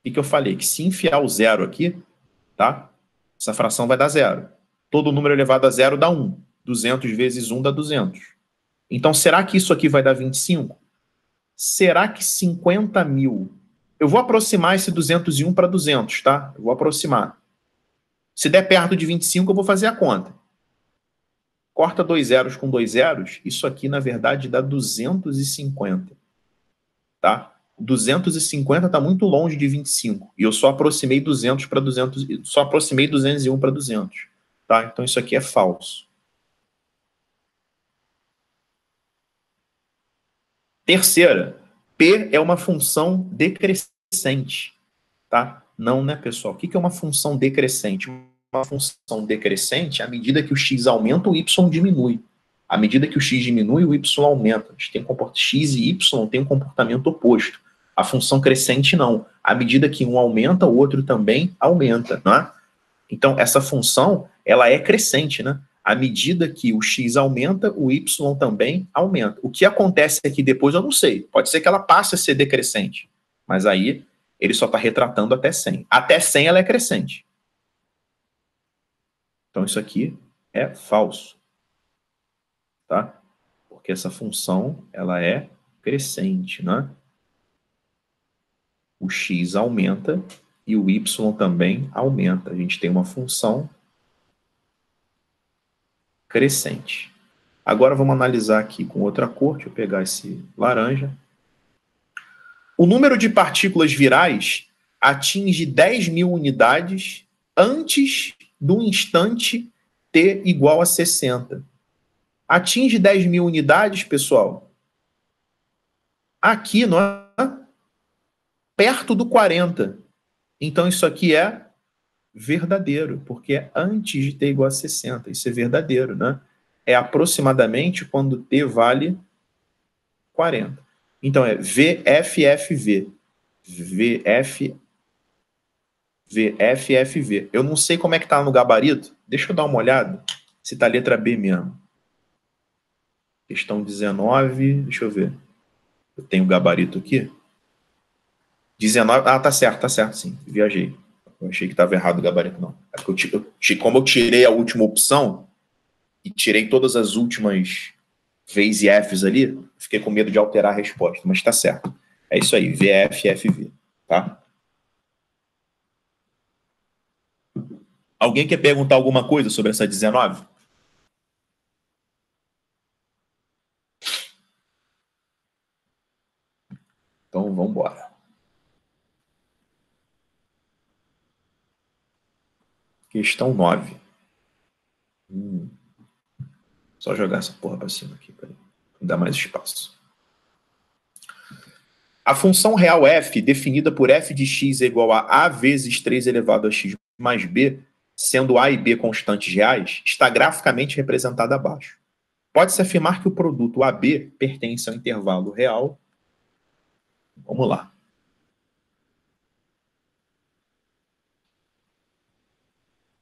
O que eu falei? Que se enfiar o zero aqui, tá? Essa fração vai dar zero. Todo número elevado a zero dá 1. 200 vezes 1 dá 200. Então, será que isso aqui vai dar 25? Será que 50 mil... Eu vou aproximar esse 201 para 200, tá? Eu vou aproximar. Se der perto de 25, eu vou fazer a conta. Corta 2 zeros com 2 zeros, isso aqui, na verdade, dá 250. Tá? 250 está muito longe de 25. E eu só aproximei 200 para 200, só aproximei 201 para 200. Tá? Então isso aqui é falso. Terceira, P é uma função decrescente. Tá? Não, né, pessoal? O que é uma função decrescente? Uma função decrescente, à medida que o x aumenta, o y diminui. À medida que o x diminui, o y aumenta. X e y têm um comportamento oposto. A função crescente não. À medida que um aumenta, o outro também aumenta, não é? Então, essa função, ela é crescente, né? À medida que o x aumenta, o y também aumenta. O que acontece aqui depois, eu não sei. Pode ser que ela passe a ser decrescente. Mas aí, ele só está retratando até 100. Até 100 ela é crescente. Então, isso aqui é falso. Tá? Porque essa função, ela é crescente, né? O x aumenta e o y também aumenta. A gente tem uma função crescente. Agora vamos analisar aqui com outra cor. Deixa eu pegar esse laranja. O número de partículas virais atinge 10.000 unidades antes do instante t igual a 60. Atinge 10.000 unidades, pessoal, aqui, não é? Perto do 40. Então, isso aqui é verdadeiro, porque é antes de t igual a 60. Isso é verdadeiro, né? É aproximadamente quando t vale 40. Então é VFFV. VFFV. Eu não sei como é que tá no gabarito. Deixa eu dar uma olhada se tá letra B mesmo. Questão 19, deixa eu ver. Eu tenho o gabarito aqui. 19, tá certo sim. Viajei. Eu achei que estava errado o gabarito, não. É porque como eu tirei a última opção e tirei todas as últimas V's e F's ali, fiquei com medo de alterar a resposta, mas está certo. É isso aí, VFFV, tá? Alguém quer perguntar alguma coisa sobre essa 19? Então, vamos embora. Questão 9. Só jogar essa porra para cima aqui, para dar mais espaço. A função real f, definida por f de x é igual a vezes 3 elevado a x mais b, sendo a e b constantes reais, está graficamente representada abaixo. Pode-se afirmar que o produto AB pertence ao intervalo real. Vamos lá.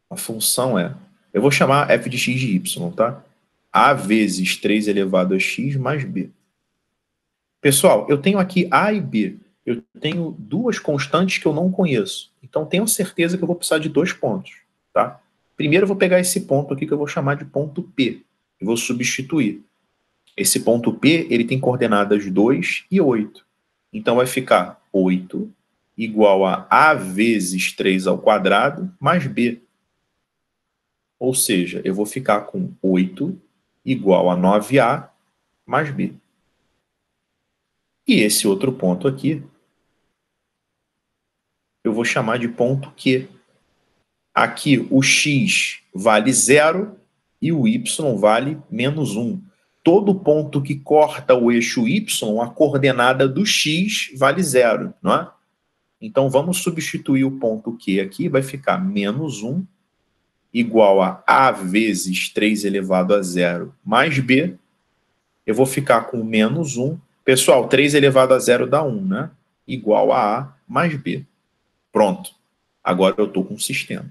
A função é... Eu vou chamar f de x de y, tá? A vezes 3 elevado a x mais b. Pessoal, eu tenho aqui a e b. Eu tenho duas constantes que eu não conheço. Então, tenho certeza que eu vou precisar de 2 pontos, tá? Primeiro, eu vou pegar esse ponto aqui que eu vou chamar de ponto P. E vou substituir. Esse ponto P, ele tem coordenadas 2 e 8. Então, vai ficar 8 igual a vezes 3 ao quadrado mais b. Ou seja, eu vou ficar com 8 igual a 9a mais b. E esse outro ponto aqui, eu vou chamar de ponto Q. Aqui o x vale 0 e o y vale menos 1. Todo ponto que corta o eixo y, a coordenada do x vale 0, não é? Então, vamos substituir o ponto Q aqui, vai ficar menos 1 igual a vezes 3 elevado a 0 mais b. Eu vou ficar com menos 1. Pessoal, 3 elevado a 0 dá 1, né? Igual a mais b. Pronto. Agora eu estou com um sistema.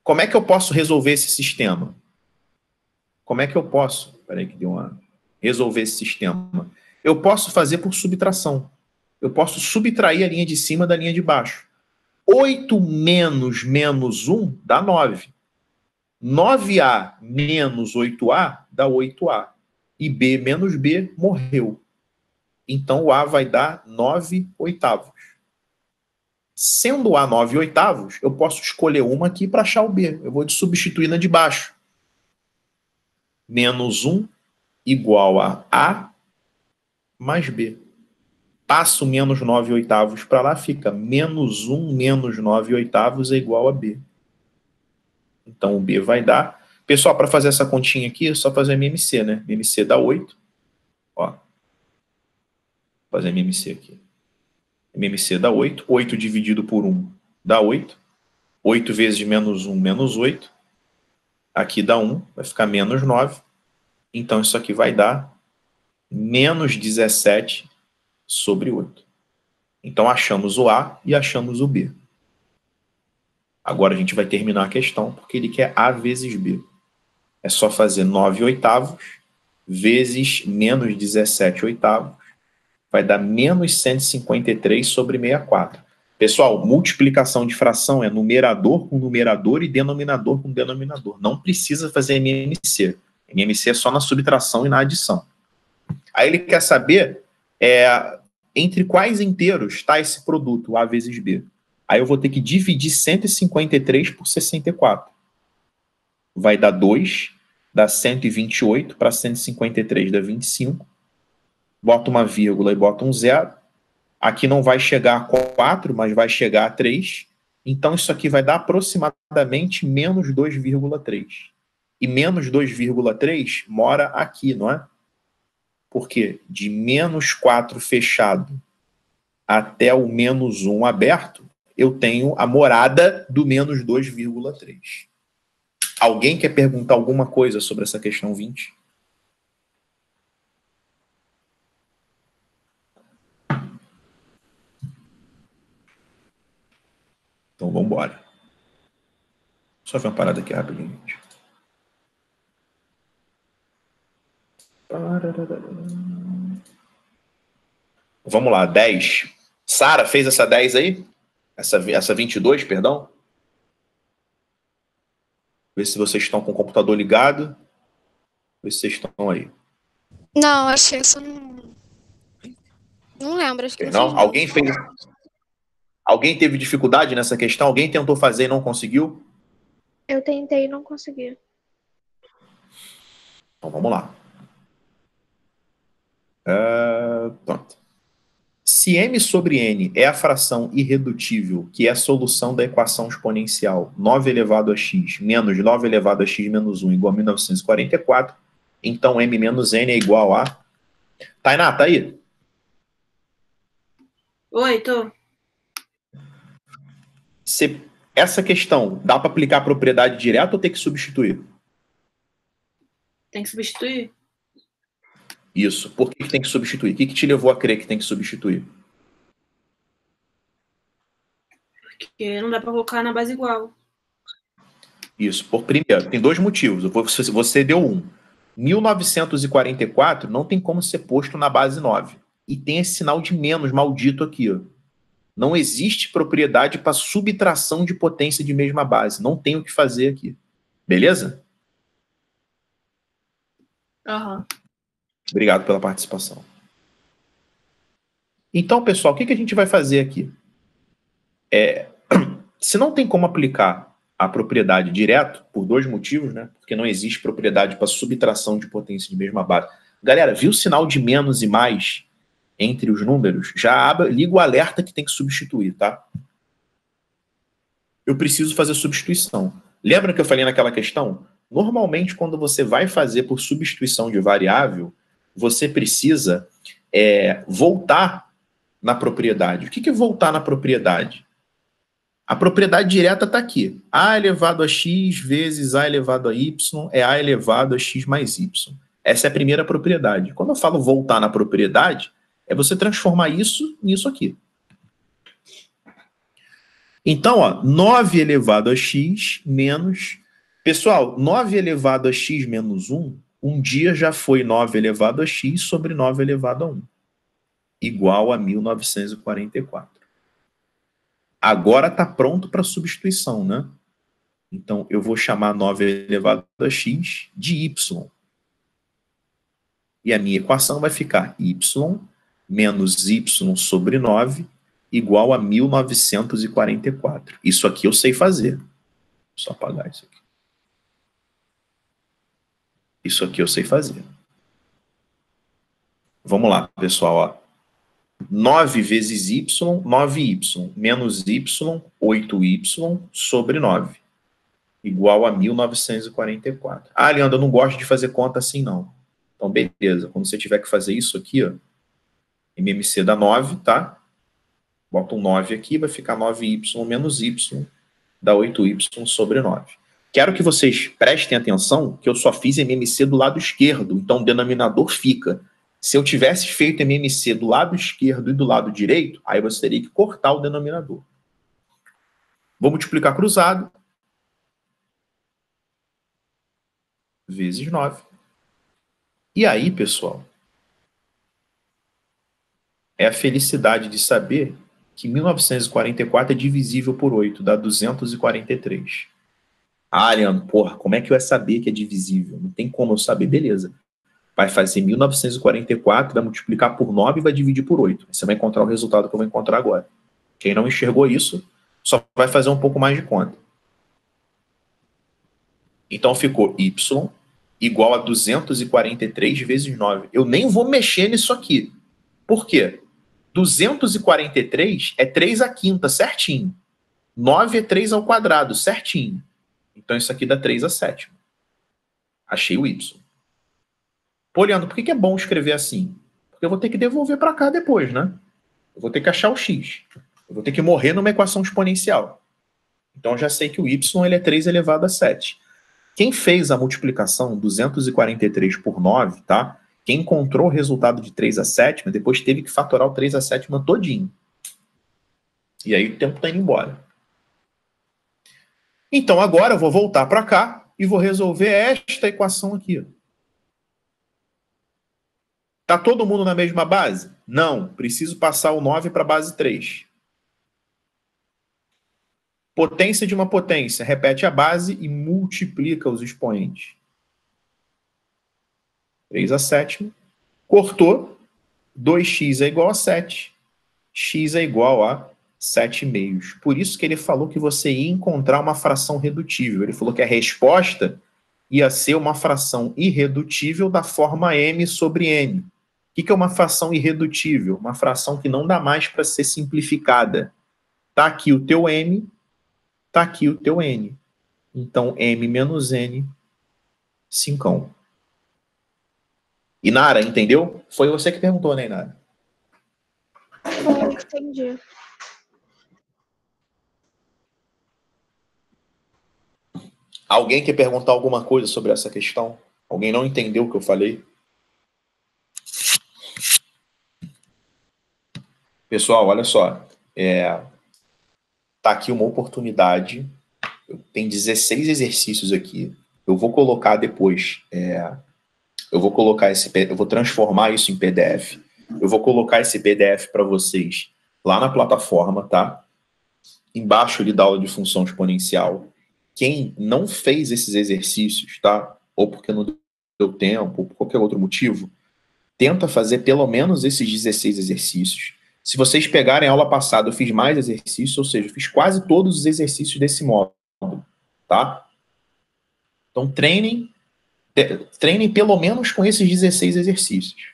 Como é que eu posso resolver esse sistema? Como é que eu posso... Espera aí que deu uma... Resolver esse sistema. Eu posso fazer por subtração. Eu posso subtrair a linha de cima da linha de baixo. 8 menos menos 1 dá 9. 9A menos 8A dá 8A. E B menos B morreu. Então o A vai dar 9 oitavos. Sendo A 9 oitavos, eu posso escolher uma aqui para achar o B. Eu vou substituir na de baixo. Menos 1 igual a mais B. Passo menos 9 oitavos para lá, fica menos 1 menos 9 oitavos é igual a B. Então, o B vai dar... Pessoal, para fazer essa continha aqui, é só fazer MMC, né? MMC dá 8. Ó. Vou fazer MMC aqui. MMC dá 8. 8 dividido por 1 dá 8. 8 vezes menos 1, menos 8. Aqui dá 1, vai ficar menos 9. Então, isso aqui vai dar menos 17 sobre 8. Então, achamos o A e achamos o B. Agora a gente vai terminar a questão, porque ele quer A vezes B. É só fazer 9 oitavos vezes menos 17 oitavos. Vai dar menos 153 sobre 64. Pessoal, multiplicação de fração é numerador com numerador e denominador com denominador. Não precisa fazer MMC. MMC é só na subtração e na adição. Aí ele quer saber entre quais inteiros está esse produto, A vezes B. Aí eu vou ter que dividir 153 por 64. Vai dar 2, dá 128 para 153 dá 25. Bota uma vírgula e bota um 0. Aqui não vai chegar a 4, mas vai chegar a 3. Então isso aqui vai dar aproximadamente menos 2,3. E menos 2,3 mora aqui, não é? Porque de menos 4 fechado até o menos 1 aberto, eu tenho a morada do menos 2,3. Alguém quer perguntar alguma coisa sobre essa questão 20? Então, vamos embora. Só ver uma parada aqui rapidinho, gente. Vamos lá, 10. Sara, fez essa 10 aí? Essa 22, perdão? Vê se vocês estão com o computador ligado. Vê se vocês estão aí. Não, achei isso não. Não lembro, acho que não Não? fiz, Alguém fez. Alguém teve dificuldade nessa questão? Alguém tentou fazer e não conseguiu? Eu tentei e não consegui. Então vamos lá. Pronto. Se m sobre n é a fração irredutível, que é a solução da equação exponencial 9 elevado a x menos 9 elevado a x menos 1 igual a 1944, então m menos n é igual a... Tainá, tá aí? Oi, tô. Essa questão, dá para aplicar a propriedade direta ou tem que substituir? Tem que substituir? Isso. Por que tem que substituir? O que te levou a crer que tem que substituir? Porque não dá para colocar na base igual. Isso. Primeiro, tem dois motivos. Você deu um. 1944 não tem como ser posto na base 9. E tem esse sinal de menos maldito aqui. Ó. Não existe propriedade para subtração de potência de mesma base. Não tem o que fazer aqui. Beleza? Aham. Obrigado pela participação. Então, pessoal, o que a gente vai fazer aqui? Se não tem como aplicar a propriedade direto, por dois motivos, né? Porque não existe propriedade para subtração de potência de mesma base. Galera, viu o sinal de menos e mais entre os números? Já liga o alerta que tem que substituir, tá? Eu preciso fazer substituição. Lembra que eu falei naquela questão? Normalmente, quando você vai fazer por substituição de variável, você precisa voltar na propriedade. O que é voltar na propriedade? A propriedade direta está aqui. A elevado a x vezes a elevado a y é a elevado a x mais y. Essa é a primeira propriedade. Quando eu falo voltar na propriedade, é você transformar isso nisso aqui. Então, ó, 9 elevado a x menos... Pessoal, 9 elevado a x menos 1, um dia já foi 9 elevado a x sobre 9 elevado a 1. Igual a 1944. Agora está pronto para substituição, né? Então, eu vou chamar 9 elevado a x de y. E a minha equação vai ficar y menos y sobre 9 igual a 1944. Isso aqui eu sei fazer. Vou só apagar isso aqui. Isso aqui eu sei fazer. Vamos lá, pessoal. Ó. 9 vezes y, 9y, menos y, 8y, sobre 9. Igual a 1944. Ah, Leandro, eu não gosto de fazer conta assim, não. Então, beleza. Quando você tiver que fazer isso aqui, ó, MMC dá 9, tá? Bota um 9 aqui, vai ficar 9y menos y, dá 8y sobre 9. Quero que vocês prestem atenção que eu só fiz MMC do lado esquerdo, então o denominador fica. Se eu tivesse feito MMC do lado esquerdo e do lado direito, aí você teria que cortar o denominador. Vou multiplicar cruzado. Vezes 9. E aí, pessoal, é a felicidade de saber que 1944 é divisível por 8, dá 243. Ah, Leandro, porra, como é que eu ia saber que é divisível? Não tem como eu saber, beleza. Vai fazer 1944, vai multiplicar por 9 e vai dividir por 8. Você vai encontrar o resultado que eu vou encontrar agora. Quem não enxergou isso, só vai fazer um pouco mais de conta. Então ficou y igual a 243 vezes 9. Eu nem vou mexer nisso aqui. Por quê? 243 é 3 à quinta, certinho. 9 é 3 ao quadrado, certinho. Então isso aqui dá 3 à sétima. Achei o y. Pô, Leandro, por que é bom escrever assim? Porque eu vou ter que devolver para cá depois, né? Eu vou ter que achar o x. Eu vou ter que morrer numa equação exponencial. Então eu já sei que o y ele é 3 elevado a 7. Quem fez a multiplicação 243 por 9, tá? Quem encontrou o resultado de 3 à sétima, depois teve que fatorar o 3 à sétima todinho. E aí o tempo está indo embora. Então, agora eu vou voltar para cá e vou resolver esta equação aqui. Está todo mundo na mesma base? Não. Preciso passar o 9 para a base 3. Potência de uma potência. Repete a base e multiplica os expoentes. 3 a sétima. Cortou. 2x é igual a 7. X é igual a 7,5. Por isso que ele falou que você ia encontrar uma fração redutível. Ele falou que a resposta ia ser uma fração irredutível da forma m sobre n. O que é uma fração irredutível? Uma fração que não dá mais para ser simplificada. Está aqui o teu m, está aqui o teu n. Então, m menos n, 5. Inara, entendeu? Foi você que perguntou, né, Inara? Entendi. Alguém quer perguntar alguma coisa sobre essa questão? Alguém não entendeu o que eu falei? Pessoal, olha só. Tá aqui uma oportunidade. Tem 16 exercícios aqui. Eu vou colocar depois. Eu vou transformar isso em PDF. Eu vou colocar esse PDF para vocês lá na plataforma, tá? Embaixo ali da aula de função exponencial. Quem não fez esses exercícios, tá? Ou porque não deu tempo, ou por qualquer outro motivo, tenta fazer pelo menos esses 16 exercícios. Se vocês pegarem a aula passada, eu fiz mais exercícios, ou seja, eu fiz quase todos os exercícios desse módulo, tá? Então, treinem pelo menos com esses 16 exercícios.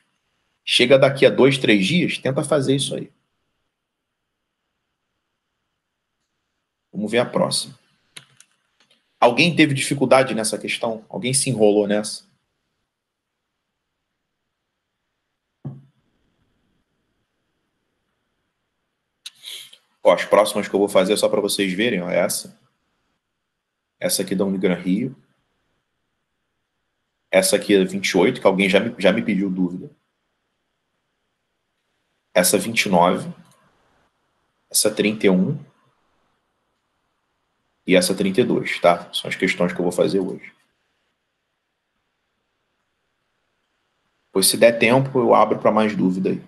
Chega daqui a 2, 3 dias, tenta fazer isso aí. Vamos ver a próxima. Alguém teve dificuldade nessa questão? Alguém se enrolou nessa? Ó, as próximas que eu vou fazer só para vocês verem, ó, essa. Essa aqui da Unigran Rio. Essa aqui é 28, que alguém já me pediu dúvida. Essa 29. Essa 31. E essa 32, tá? São as questões que eu vou fazer hoje. Pois se der tempo, eu abro para mais dúvida aí.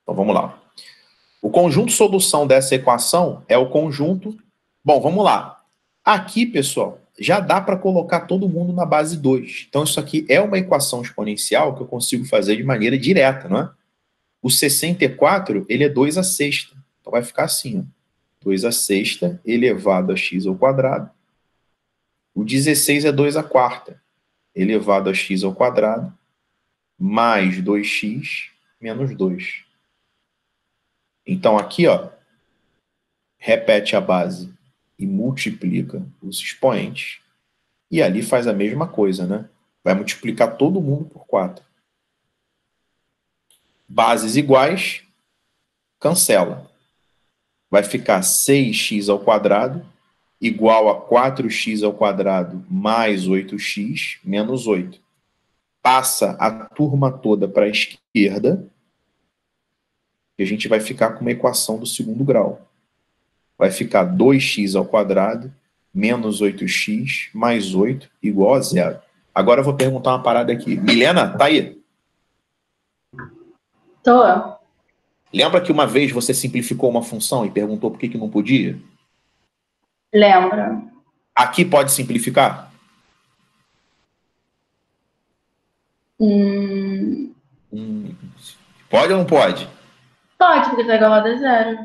Então vamos lá. O conjunto solução dessa equação é o conjunto... Bom, vamos lá. Aqui, pessoal, já dá para colocar todo mundo na base 2. Então isso aqui é uma equação exponencial que eu consigo fazer de maneira direta, não é? O 64, ele é 2 à sexta. Então vai ficar assim, ó. 2 à sexta elevado a x ao quadrado. O 16 é 2 à quarta elevado a x ao quadrado mais 2x menos 2. Então aqui, ó, repete a base e multiplica os expoentes. E ali faz a mesma coisa, né? Vai multiplicar todo mundo por 4. Bases iguais, cancela. Vai ficar 6x ao quadrado igual a 4x ao quadrado mais 8x menos 8. Passa a turma toda para a esquerda e a gente vai ficar com uma equação do segundo grau. Vai ficar 2x ao quadrado menos 8x mais 8 igual a 0. Agora eu vou perguntar uma parada aqui. Milena, tá aí? Tô. Lembra que uma vez você simplificou uma função e perguntou por que não podia? Lembra. Aqui pode simplificar? Pode ou não pode? Pode, porque tá igual a zero.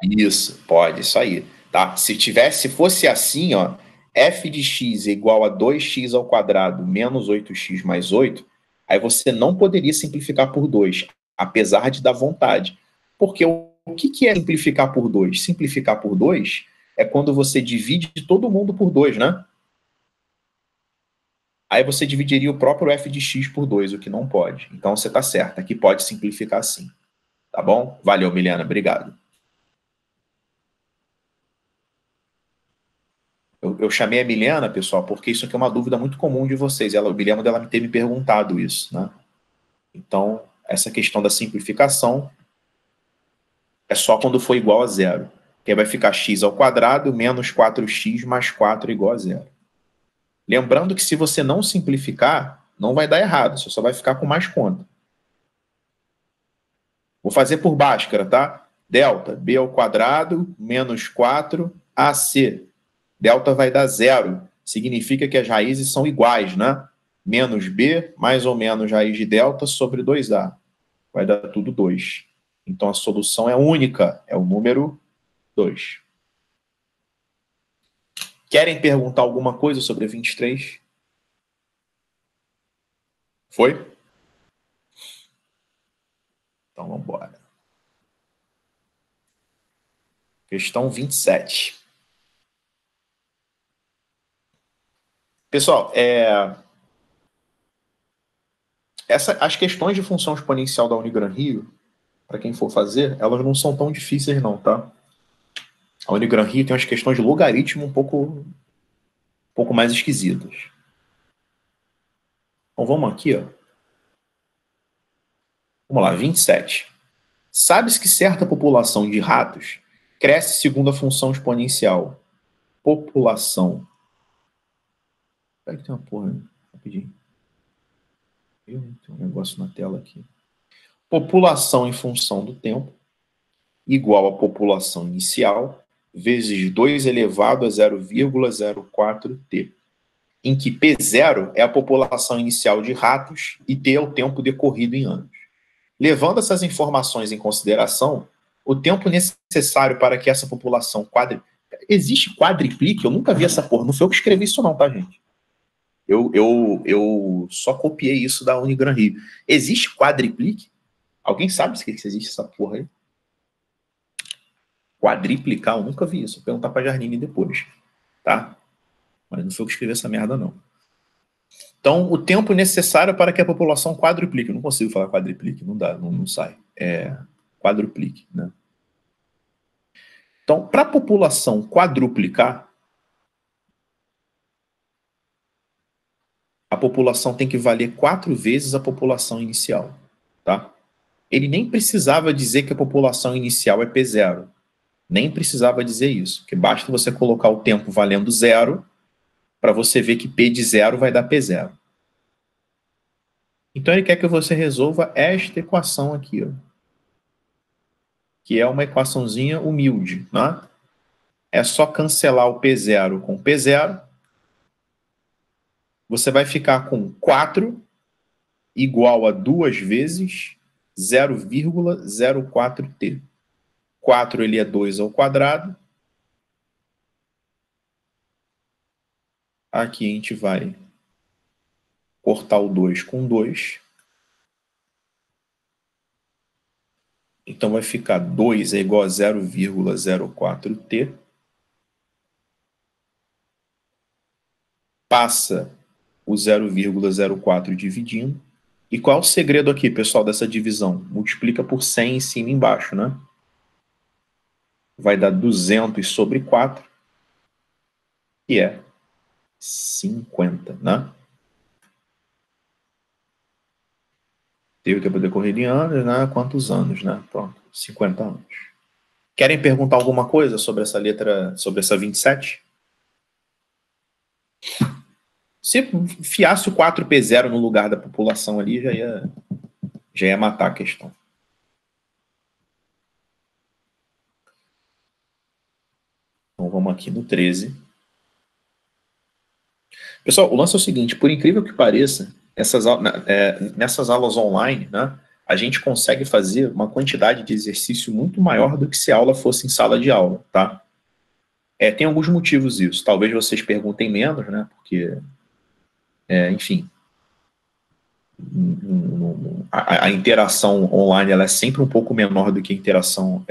Isso, pode, isso aí. Tá? Se fosse assim, ó, f de x é igual a 2x ao quadrado menos 8x mais 8, aí você não poderia simplificar por 2, apesar de dar vontade. Porque o que é simplificar por 2? Simplificar por 2 é quando você divide todo mundo por 2, né? Aí você dividiria o próprio f de x por 2, o que não pode. Então você está certo, aqui pode simplificar sim. Tá bom? Valeu, Milena, obrigado. Eu chamei a Milena, pessoal, porque isso aqui é uma dúvida muito comum de vocês. Eu me lembro dela ter me perguntado isso, né? Então, essa questão da simplificação é só quando for igual a 0. Que aí vai ficar x ao quadrado menos 4x mais 4 igual a zero. Lembrando que se você não simplificar, não vai dar errado, você só vai ficar com mais conta. Vou fazer por Bhaskara, tá? Delta, b ao quadrado menos 4ac. Delta vai dar zero. Significa que as raízes são iguais, né? Menos b mais ou menos raiz de delta sobre 2a. Vai dar tudo 2. Então a solução é única, é o número 2. Querem perguntar alguma coisa sobre 23? Foi? Então vamos embora. Questão 27. Pessoal, as questões de função exponencial da Unigran Rio, para quem for fazer, elas não são tão difíceis não, tá? A Unigran Rio tem umas questões de logaritmo um pouco mais esquisitas. Então vamos aqui, ó. Vamos lá, 27. Sabe-se que certa população de ratos cresce segundo a função exponencial. População. Espera que tem uma porra, né? Rapidinho. Tem um negócio na tela aqui. População em função do tempo igual a população inicial vezes 2 elevado a 0,04t, em que P0 é a população inicial de ratos e T é o tempo decorrido em anos. Levando essas informações em consideração, o tempo necessário para que essa população Existe quadriplique? Eu nunca vi essa porra. Não foi eu que escrevi isso não, tá, gente? Eu só copiei isso da Unigran Rio. Existe quadriplique? Alguém sabe se existe essa porra aí? Quadriplicar, eu nunca vi isso. Vou perguntar pra Jarnine depois, tá? Mas não foi eu que escrevi essa merda, não. Então, o tempo necessário para que a população quadruplique. Eu não consigo falar quadriplique, não dá, não sai. É quadruplique, né? Então, para a população quadruplicar, a população tem que valer 4 vezes a população inicial, tá? Ele nem precisava dizer que a população inicial é P0. Nem precisava dizer isso, porque basta você colocar o tempo valendo 0 para você ver que P de 0 vai dar P0. Então ele quer que você resolva esta equação aqui, ó, que é uma equaçãozinha humilde, né? É só cancelar o P0 com P0. Você vai ficar com 4 igual a 2 vezes 0,04t. 4 ele é 2 ao quadrado. Aqui a gente vai cortar o 2 com 2. Então vai ficar 2 é igual a 0,04t. Passa o 0,04 dividindo. E qual é o segredo aqui, pessoal, dessa divisão? Multiplica por 100 em cima e embaixo, né? Vai dar 200 sobre 4, que é 50, né? Teve que decorrer de anos, né? Quantos anos, né? Pronto, 50 anos. Querem perguntar alguma coisa sobre essa letra, sobre essa 27? Se enfiasse o 4P0 no lugar da população ali, já ia matar a questão. Então vamos aqui no 13. Pessoal, o lance é o seguinte, por incrível que pareça, nessas aulas online, né, a gente consegue fazer uma quantidade de exercício muito maior do que se a aula fosse em sala de aula, tá? Tem alguns motivos isso. Talvez vocês perguntem menos, né, porque, enfim, a interação online ela é sempre um pouco menor do que a interação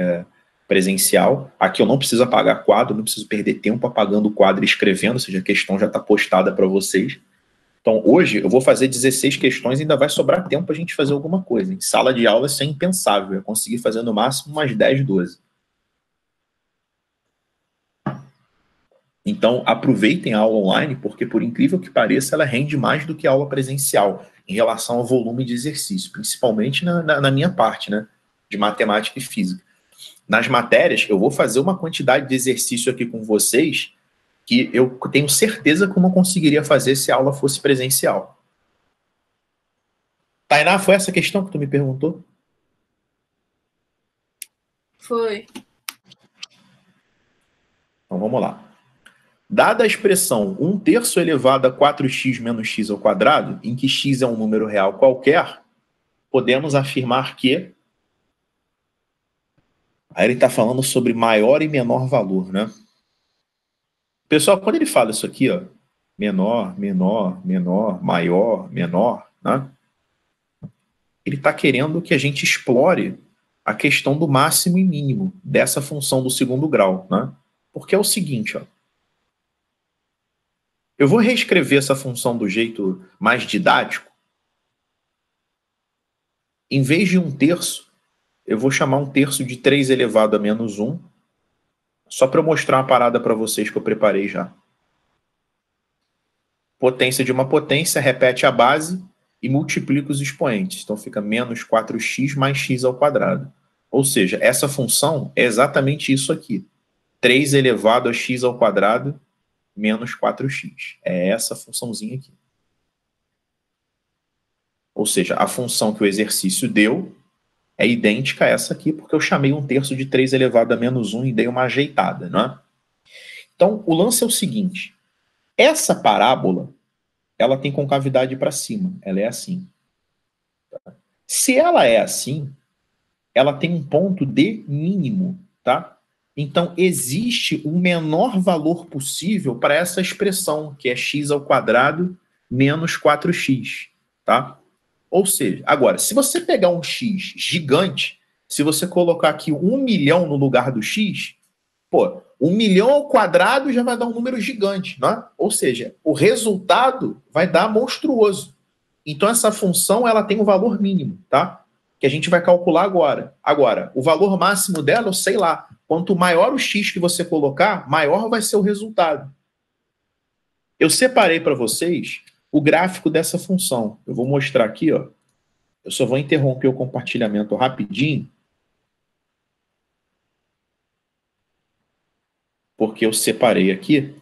presencial. Aqui eu não preciso apagar quadro, não preciso perder tempo apagando o quadro e escrevendo, ou seja, a questão já está postada para vocês. Então, hoje eu vou fazer 16 questões e ainda vai sobrar tempo para a gente fazer alguma coisa. Em sala de aula isso é impensável, eu consegui fazer no máximo umas 10, 12. Então, aproveitem a aula online, porque por incrível que pareça, ela rende mais do que a aula presencial, em relação ao volume de exercício, principalmente na minha parte, né, de matemática e física. nas matérias, eu vou fazer uma quantidade de exercício aqui com vocês que eu tenho certeza que eu não conseguiria fazer se a aula fosse presencial. Tainá, foi essa questão que tu me perguntou? Foi. Então vamos lá. Dada a expressão 1/3 elevado a 4x menos x ao quadrado, em que x é um número real qualquer, podemos afirmar que... Aí ele está falando sobre maior e menor valor, né? Pessoal, quando ele fala isso aqui, ó, menor, menor, menor, maior, menor, né? Ele está querendo que a gente explore a questão do máximo e mínimo dessa função do segundo grau, né? Porque é o seguinte, ó. Eu vou reescrever essa função do jeito mais didático. Em vez de 1/3, eu vou chamar 1/3 de 3 elevado a menos 1, só para eu mostrar uma parada para vocês que eu preparei já. Potência de uma potência, repete a base e multiplica os expoentes. Então fica menos 4x mais x ao quadrado. Ou seja, essa função é exatamente isso aqui. 3 elevado a x ao quadrado menos 4x. É essa funçãozinha aqui. Ou seja, a função que o exercício deu é idêntica a essa aqui, porque eu chamei 1/3 de 3 elevado a menos 1 e dei uma ajeitada, né? Então, o lance é o seguinte. Essa parábola, ela tem concavidade para cima. Ela é assim. Se ela é assim, ela tem um ponto de mínimo, tá? Então, existe o menor valor possível para essa expressão, que é x ao quadrado menos 4x, tá? Ou seja, agora, se você pegar um x gigante, se você colocar aqui 1 milhão no lugar do x, pô, 1 milhão ao quadrado já vai dar um número gigante, né? Ou seja, o resultado vai dar monstruoso. Então, essa função ela tem um valor mínimo, tá? Que a gente vai calcular agora. Agora, o valor máximo dela, eu sei lá. Quanto maior o x que você colocar, maior vai ser o resultado. Eu separei para vocês o gráfico dessa função. Eu vou mostrar aqui, ó. Eu só vou interromper o compartilhamento rapidinho, porque eu separei aqui.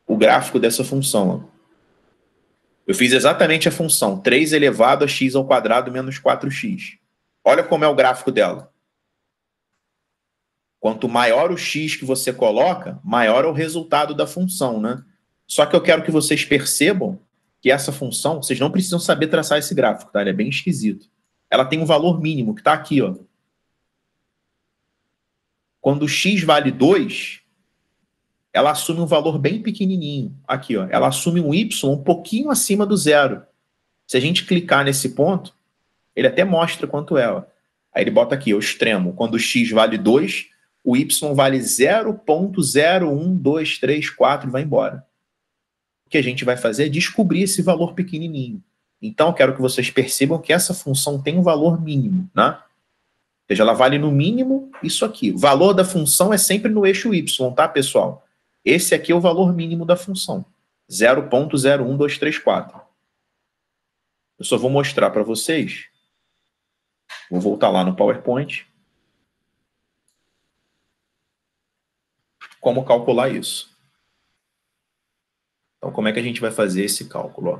O gráfico dessa função. Ó. Eu fiz exatamente a função 3 elevado a x ao quadrado menos 4x. Olha como é o gráfico dela. Quanto maior o x que você coloca, maior é o resultado da função, né? Só que eu quero que vocês percebam que essa função, vocês não precisam saber traçar esse gráfico, tá? Ele é bem esquisito. Ela tem um valor mínimo, que está aqui, ó. Quando x vale 2, ela assume um valor bem pequenininho. Aqui, ó. Ela assume um y um pouquinho acima do zero. Se a gente clicar nesse ponto, ele até mostra quanto é, ó. Aí ele bota aqui, o extremo. Quando x vale 2, o y vale 0,01234 e vai embora. O que a gente vai fazer é descobrir esse valor pequenininho. Então, eu quero que vocês percebam que essa função tem um valor mínimo, né? Ou seja, ela vale no mínimo isso aqui. O valor da função é sempre no eixo y, tá, pessoal? Esse aqui é o valor mínimo da função. 0,01234. Eu só vou mostrar para vocês. Vou voltar lá no PowerPoint. Como calcular isso. Então, como é que a gente vai fazer esse cálculo? Ó?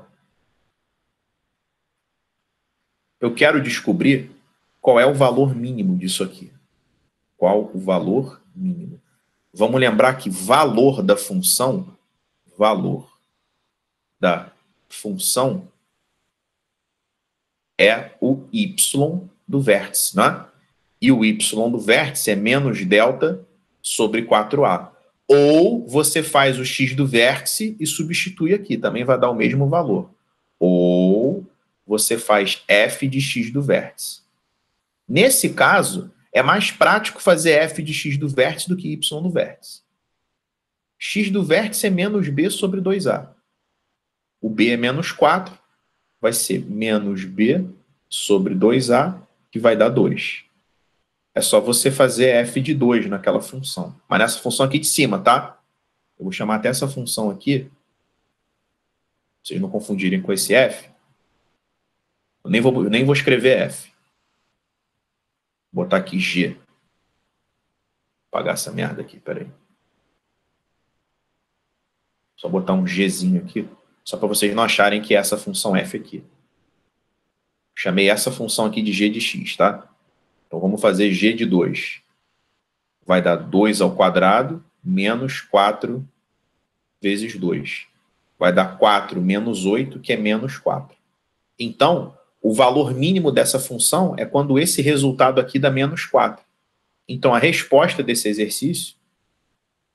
Eu quero descobrir qual é o valor mínimo disso aqui. Qual o valor mínimo? Vamos lembrar que valor da função é o y do vértice, né? E o y do vértice é menos delta sobre 4a. Ou você faz o x do vértice e substitui aqui, também vai dar o mesmo valor. Ou você faz f de x do vértice. Nesse caso, é mais prático fazer f de x do vértice do que y do vértice. X do vértice é menos b sobre 2a. O b é menos 4, vai ser menos b sobre 2a, que vai dar 2. É só você fazer f de 2 naquela função. Mas nessa função aqui de cima, tá? Eu vou chamar até essa função aqui, pra vocês não confundirem com esse f. Nem vou escrever F. Vou botar aqui G. Vou apagar essa merda aqui, peraí. Só botar um Gzinho aqui, só para vocês não acharem que é essa função F aqui. Chamei essa função aqui de G de X, tá? Então vamos fazer G de 2. Vai dar 2 ao quadrado menos 4 vezes 2. Vai dar 4 menos 8, que é menos 4. Então, o valor mínimo dessa função é quando esse resultado aqui dá menos 4. Então, a resposta desse exercício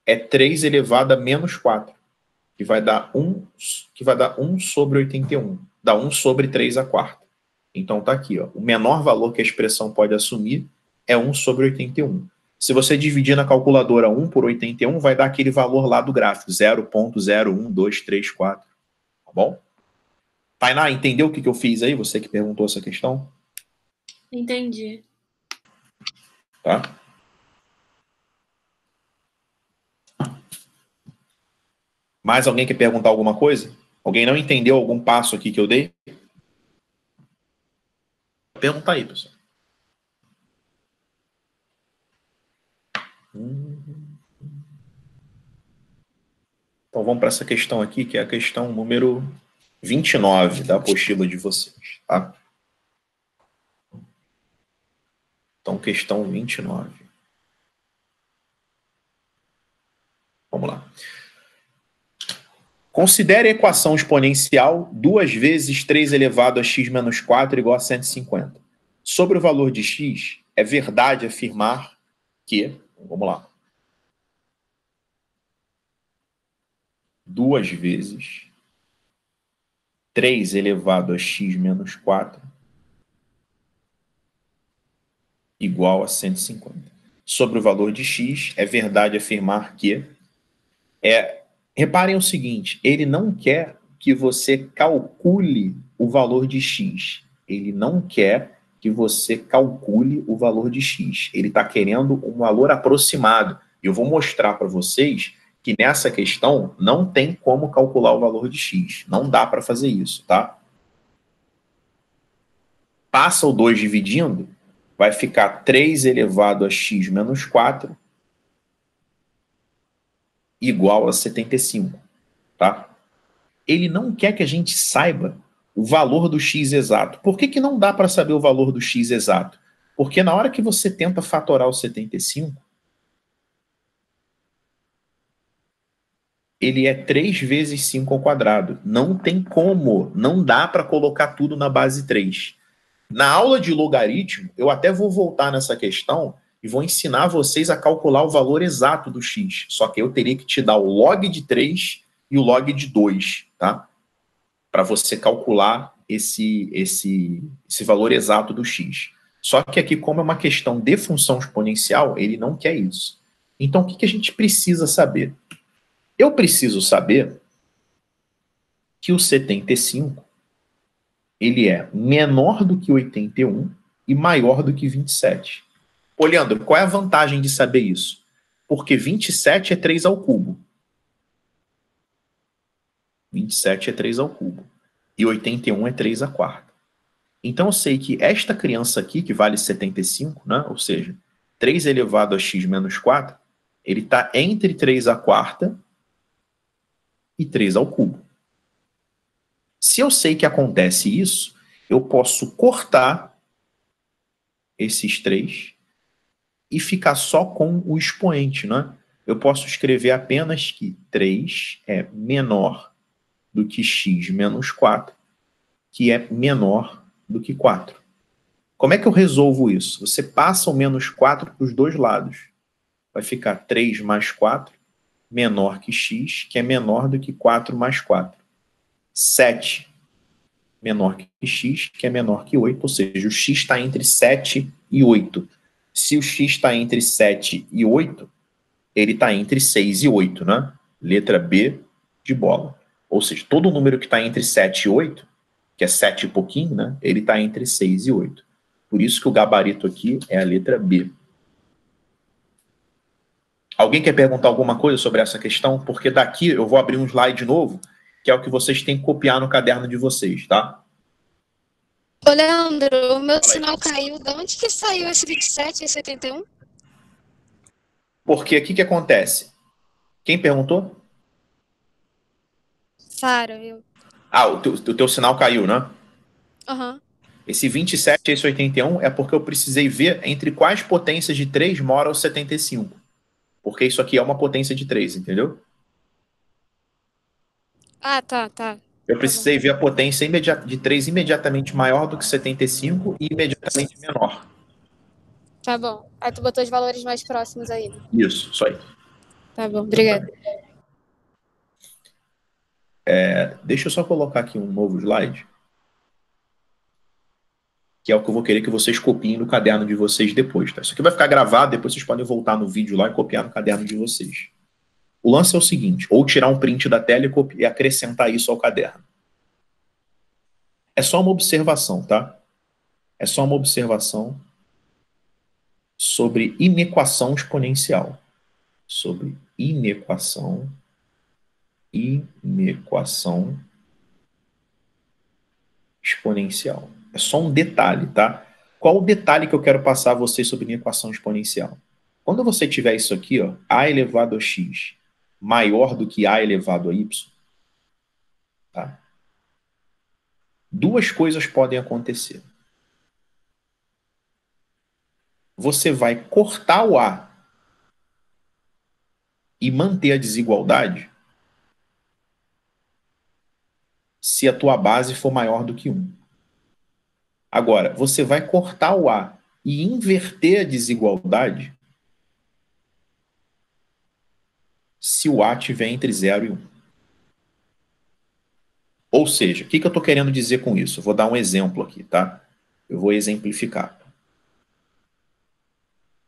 é 3 elevado a menos 4, que vai dar 1 sobre 81. Dá 1 sobre 3 a quarta. Então, está aqui, ó. O menor valor que a expressão pode assumir é 1 sobre 81. Se você dividir na calculadora 1 por 81, vai dar aquele valor lá do gráfico, 0,01234. Tá bom? Tainá, entendeu o que eu fiz aí? Você que perguntou essa questão? Entendi. Tá? Mais alguém quer perguntar alguma coisa? Alguém não entendeu algum passo aqui que eu dei? Pergunta aí, pessoal. Então vamos para essa questão aqui, que é a questão número 29 da apostila de vocês, tá? Então, questão 29. Vamos lá. Considere a equação exponencial 2 vezes 3 elevado a x menos 4 igual a 150. Sobre o valor de x, é verdade afirmar que... Vamos lá. 2 vezes 3 elevado a x menos 4 igual a 150. Sobre o valor de x, é verdade afirmar que... Reparem o seguinte, ele não quer que você calcule o valor de x. Ele não quer que você calcule o valor de x. Ele está querendo um valor aproximado. Eu vou mostrar para vocês que nessa questão não tem como calcular o valor de x. Não dá para fazer isso, tá? Passa o 2 dividindo, vai ficar 3 elevado a x menos 4 igual a 75, tá? Ele não quer que a gente saiba o valor do x exato. Por que não dá para saber o valor do x exato? Porque na hora que você tenta fatorar o 75, ele é 3 vezes 5 ao quadrado. Não tem como, não dá para colocar tudo na base 3. Na aula de logaritmo, eu até vou voltar nessa questão e vou ensinar vocês a calcular o valor exato do x. Só que eu teria que te dar o log de 3 e o log de 2, tá? Para você calcular esse valor exato do x. Só que aqui, como é uma questão de função exponencial, ele não quer isso. Então, o que a gente precisa saber? Eu preciso saber que o 75 ele é menor do que 81 e maior do que 27. Ô, Leandro, qual é a vantagem de saber isso? Porque 27 é 3 ao cubo. 27 é 3 ao cubo. E 81 é 3 à quarta. Então eu sei que esta criança aqui, que vale 75, né? Ou seja, 3 elevado a x menos 4, ele está entre 3 à quarta e 3 ao cubo. Se eu sei que acontece isso, eu posso cortar esses 3 e ficar só com o expoente, né? Eu posso escrever apenas que 3 é menor do que x menos 4, que é menor do que 4. Como é que eu resolvo isso? Você passa o menos 4 para os dois lados. Vai ficar 3 mais 4 menor que x, que é menor do que 4 mais 4. 7 menor que x, que é menor que 8, ou seja, o x está entre 7 e 8. Se o x está entre 7 e 8, ele está entre 6 e 8, né? Letra B de bola. Ou seja, todo número que está entre 7 e 8, que é 7 e pouquinho, né? Ele está entre 6 e 8. Por isso que o gabarito aqui é a letra B. Alguém quer perguntar alguma coisa sobre essa questão? Porque daqui eu vou abrir um slide novo, que é o que vocês têm que copiar no caderno de vocês, tá? Ô, Leandro, o meu Fala aí. sinal caiu. De onde que saiu esse 27 e 71? Porque o que acontece? Quem perguntou? Sara, eu. Ah, o teu sinal caiu, né? Aham. Esse 27 e esse 81 é porque eu precisei ver entre quais potências de 3 mora o 75. Porque isso aqui é uma potência de 3, entendeu? Ah, tá. Eu Tá bom. precisei ver a potência de 3 imediatamente maior do que 75 e imediatamente menor. Tá bom. Aí tu botou os valores mais próximos aí, né? Isso, só isso. Tá bom, obrigada. Deixa eu só colocar aqui um novo slide, que é o que eu vou querer que vocês copiem no caderno de vocês depois, tá? Isso aqui vai ficar gravado, depois vocês podem voltar no vídeo lá e copiar no caderno de vocês. O lance é o seguinte, ou tirar um print da tela e acrescentar isso ao caderno. É só uma observação, tá? É só uma observação sobre inequação exponencial. Sobre inequação exponencial. É só um detalhe, tá? Qual o detalhe que eu quero passar a vocês sobre inequação exponencial? Quando você tiver isso aqui, ó, a elevado a x maior do que a elevado a y, tá? Duas coisas podem acontecer. Você vai cortar o a e manter a desigualdade se a tua base for maior do que 1. Agora, você vai cortar o a e inverter a desigualdade se o a estiver entre 0 e 1. Ou seja, o que eu estou querendo dizer com isso? Eu vou dar um exemplo aqui, tá? Eu vou exemplificar.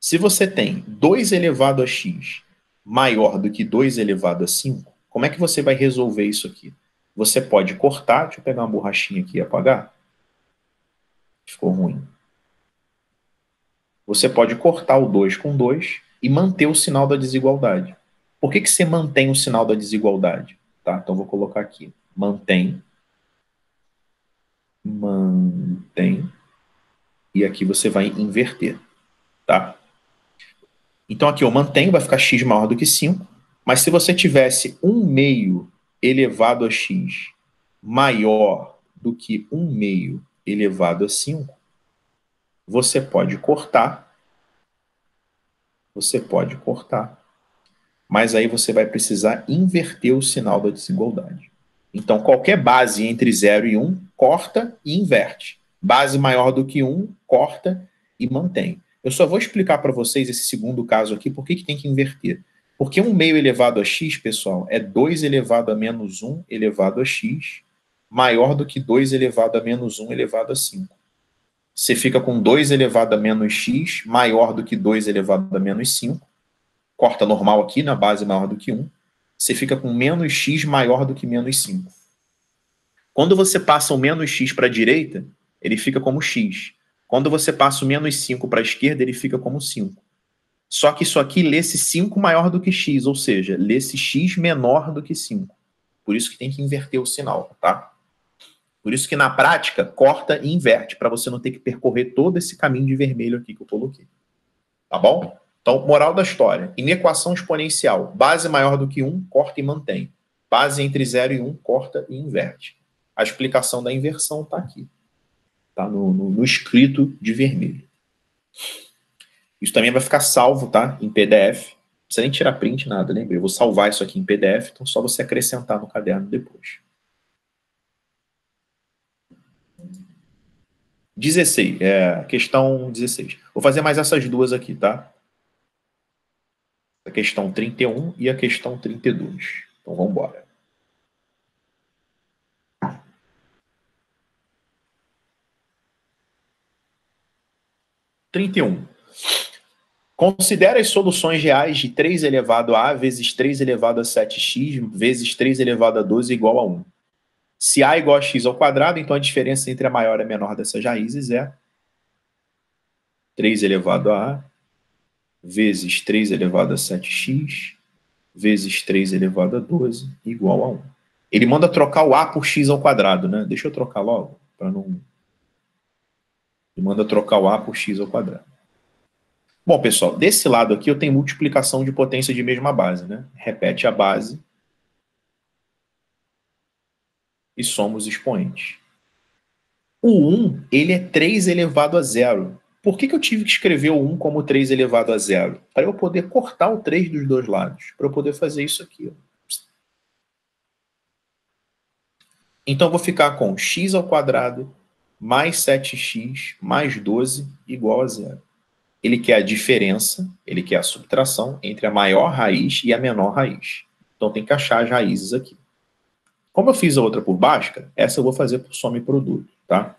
Se você tem 2 elevado a x maior do que 2 elevado a 5, como é que você vai resolver isso aqui? Você pode cortar, deixa eu pegar uma borrachinha aqui e apagar. Ficou ruim. Você pode cortar o 2 com 2 e manter o sinal da desigualdade. Por que você mantém o sinal da desigualdade? Tá? Então, vou colocar aqui. Mantém. E aqui você vai inverter. Tá? Então, aqui eu mantenho, vai ficar x maior do que 5. Mas se você tivesse 1 meio elevado a x maior do que 1 meio elevado a 5, você pode cortar. Mas aí você vai precisar inverter o sinal da desigualdade. Então, qualquer base entre 0 e 1, corta e inverte. Base maior do que 1, corta e mantém. Eu só vou explicar para vocês esse segundo caso aqui, por que tem que inverter. Porque 1 meio elevado a x, pessoal, é 2 elevado a menos 1 elevado a x, maior do que 2 elevado a menos 1 elevado a 5. Você fica com 2 elevado a menos x, maior do que 2 elevado a menos 5. Corta normal aqui, na base maior do que 1. Você fica com menos x maior do que menos 5. Quando você passa o menos x para a direita, ele fica como x. Quando você passa o menos 5 para a esquerda, ele fica como 5. Só que isso aqui lê-se 5 maior do que x, ou seja, lê-se x menor do que 5. Por isso que tem que inverter o sinal, tá? Por isso que na prática, corta e inverte, para você não ter que percorrer todo esse caminho de vermelho aqui que eu coloquei. Tá bom? Então, moral da história. Inequação exponencial. Base maior do que 1, corta e mantém. Base entre 0 e 1, corta e inverte. A explicação da inversão está aqui. Está no escrito de vermelho. Isso também vai ficar salvo, tá? Em PDF. Não precisa nem tirar print, nada, lembrei. Eu vou salvar isso aqui em PDF, então é só você acrescentar no caderno depois. 16, questão 16. Vou fazer mais essas duas aqui, tá? A questão 31 e a questão 32. Então, vamos embora. Considere as soluções reais de 3 elevado a vezes 3 elevado a 7x vezes 3 elevado a 12 igual a 1. Se a igual a x ao quadrado, então a diferença entre a maior e a menor dessas raízes é 3 elevado a vezes 3 elevado a 7x vezes 3 elevado a 12 igual a 1. Ele manda trocar o a por x ao quadrado, né? Deixa eu trocar logo, para não... E manda trocar o A por x ao quadrado. Bom, pessoal, desse lado aqui eu tenho multiplicação de potência de mesma base, né? Repete a base e soma os expoentes. O 1, ele é 3 elevado a 0. Por que eu tive que escrever o 1 como 3 elevado a 0? Para eu poder cortar o 3 dos dois lados. Para eu poder fazer isso aqui. Ó. Então, eu vou ficar com x ao quadrado mais 7x mais 12 igual a 0. Ele quer a diferença, ele quer a subtração entre a maior raiz e a menor raiz. Então, tem que achar as raízes aqui. Como eu fiz a outra por Bhaskara, essa eu vou fazer por soma e produto, tá?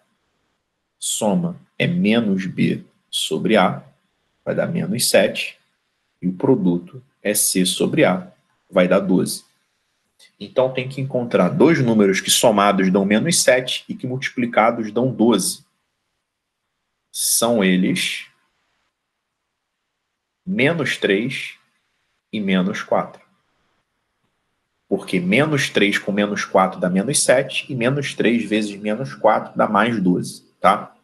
Soma é menos b sobre a, vai dar menos 7, e o produto é c sobre a, vai dar 12. Então tem que encontrar dois números que somados dão menos 7 e que multiplicados dão 12. São eles menos 3 e menos 4. Porque menos 3 com menos 4 dá menos 7 e menos 3 vezes menos 4 dá mais 12, tá?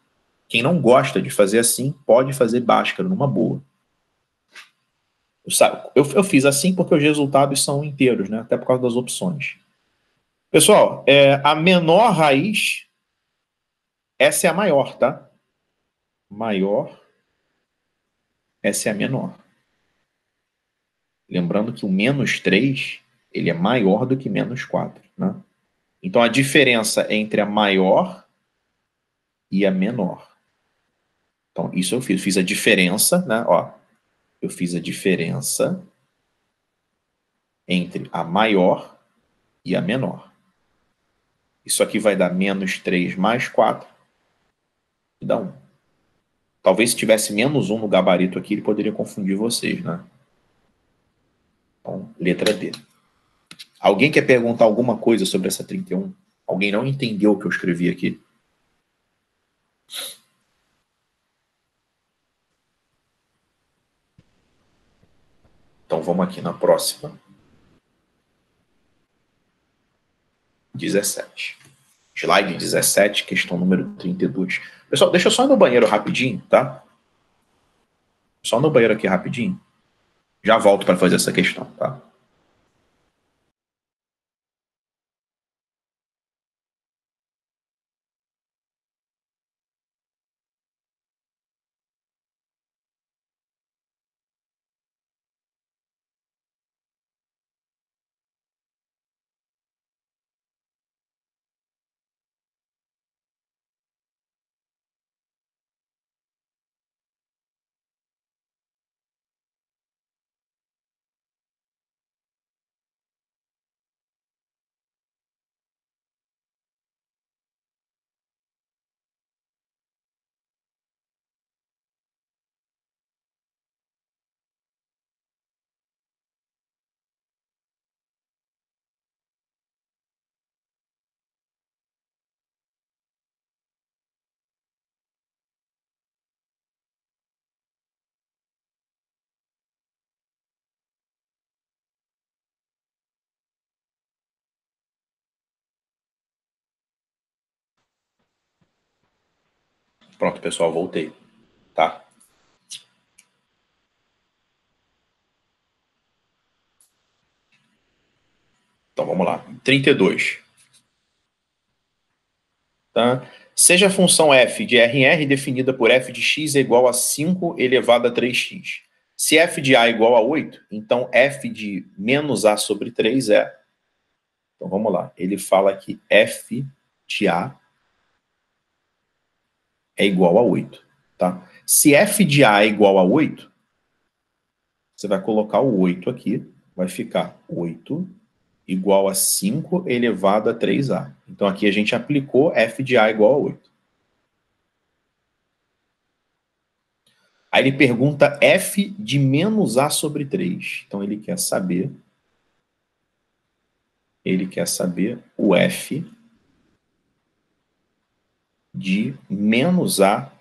Quem não gosta de fazer assim, pode fazer Bhaskara numa boa. Eu fiz assim porque os resultados são inteiros, né? Até por causa das opções. Pessoal, a menor raiz, essa é a maior, tá? Maior, essa é a menor. Lembrando que o menos 3, ele é maior do que menos 4, né? Então, a diferença entre a maior e a menor. Então, isso eu fiz. Fiz a diferença, né? Ó, eu fiz a diferença entre a maior e a menor. Isso aqui vai dar menos 3 mais 4 e dá 1. Talvez se tivesse menos 1 no gabarito aqui, ele poderia confundir vocês, né? Então, letra D. Alguém quer perguntar alguma coisa sobre essa 31? Alguém não entendeu o que eu escrevi aqui? Então, vamos aqui na próxima. 17. Slide 17, questão número 32. Pessoal, deixa eu só ir no banheiro rapidinho, tá? Só no banheiro aqui rapidinho. Já volto para fazer essa questão, tá? Pronto, pessoal, voltei, tá? Então, vamos lá. 32. Tá? Seja a função f de R em R definida por f de x é igual a 5 elevado a 3x. Se f de a é igual a 8, então f de menos a sobre 3 é... Então, vamos lá. Ele fala que f de a é igual a 8. Tá? Se f de a é igual a 8, você vai colocar o 8 aqui, vai ficar 8 igual a 5 elevado a 3a. Então, aqui a gente aplicou f de a igual a 8. Aí ele pergunta f de menos a sobre 3. Então, ele quer saber o f de menos a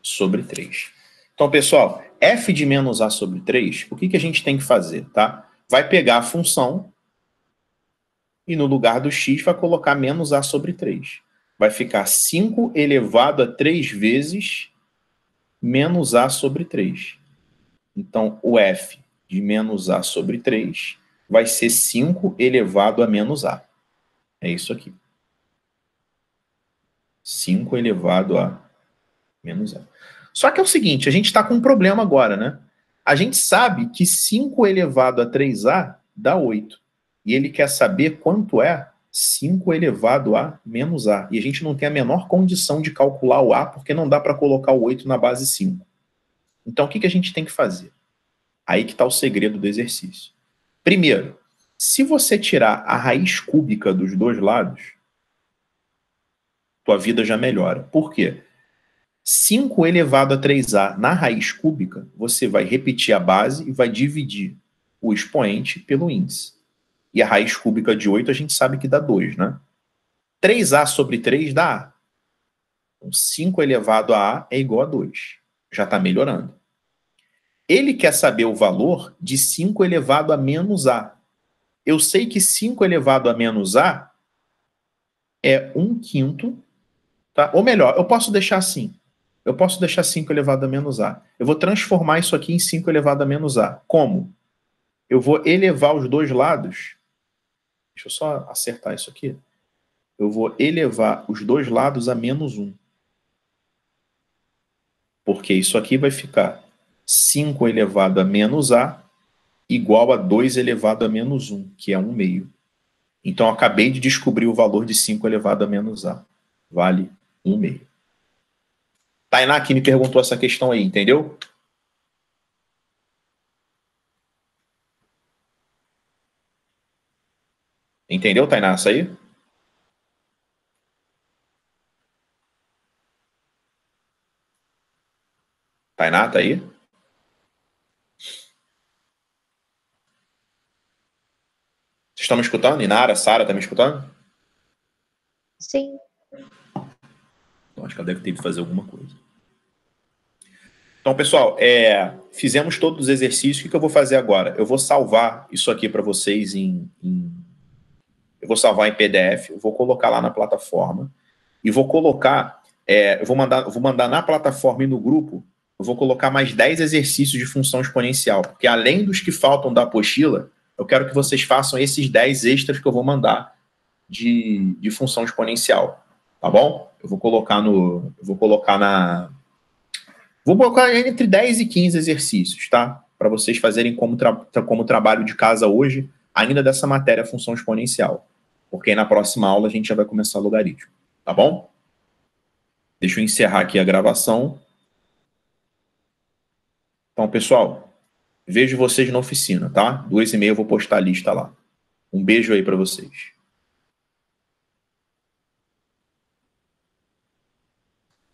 sobre 3. Então, pessoal, f de menos a sobre 3, o que a gente tem que fazer, tá? Vai pegar a função e no lugar do x vai colocar menos a sobre 3. Vai ficar 5 elevado a 3 vezes menos A sobre 3. Então, o f de menos A sobre 3 vai ser 5 elevado a menos A. É isso aqui. 5 elevado a menos A. Só que é o seguinte, a gente está com um problema agora, né? A gente sabe que 5 elevado a 3A dá 8. E ele quer saber quanto é 5 elevado a menos A. E a gente não tem a menor condição de calcular o A, porque não dá para colocar o 8 na base 5. Então, o que a gente tem que fazer? Aí que está o segredo do exercício. Primeiro, se você tirar a raiz cúbica dos dois lados, tua vida já melhora. Por quê? 5 elevado a 3A na raiz cúbica, você vai repetir a base e vai dividir o expoente pelo índice. E a raiz cúbica de 8 a gente sabe que dá 2, né? 3A sobre 3 dá A. Então, 5 elevado a A é igual a 2. Já está melhorando. Ele quer saber o valor de 5 elevado a menos A. Eu sei que 5 elevado a menos A é 1/5, tá? Ou melhor, eu posso deixar assim. Eu posso deixar 5 elevado a menos A. Eu vou transformar isso aqui em 5 elevado a menos A. Como? Eu vou elevar os dois lados. Deixa eu só acertar isso aqui. Eu vou elevar os dois lados a menos 1. Porque isso aqui vai ficar 5 elevado a menos A igual a 2 elevado a menos 1, que é 1/2. Então, eu acabei de descobrir o valor de 5 elevado a menos A. Vale 1/2. Tainá que me perguntou essa questão aí, entendeu? Entendeu, Tainá, isso aí? Tainá, tá aí? Vocês estão me escutando? Inara, Sara, tá me escutando? Sim. Então, acho que ela deve ter que fazer alguma coisa. Então, pessoal, fizemos todos os exercícios. O que eu vou fazer agora? Eu vou salvar isso aqui para vocês eu vou salvar em PDF, eu vou colocar lá na plataforma e vou colocar, eu vou mandar na plataforma e no grupo, eu vou colocar mais 10 exercícios de função exponencial, porque além dos que faltam da apostila, eu quero que vocês façam esses 10 extras que eu vou mandar de função exponencial, tá bom? Vou colocar entre 10 e 15 exercícios, tá? Para vocês fazerem como trabalho de casa hoje, ainda dessa matéria função exponencial. Porque aí na próxima aula a gente já vai começar logaritmo, tá bom? Deixa eu encerrar aqui a gravação. Então, pessoal, vejo vocês na oficina, tá? 2h30 eu vou postar a lista lá. Um beijo aí para vocês.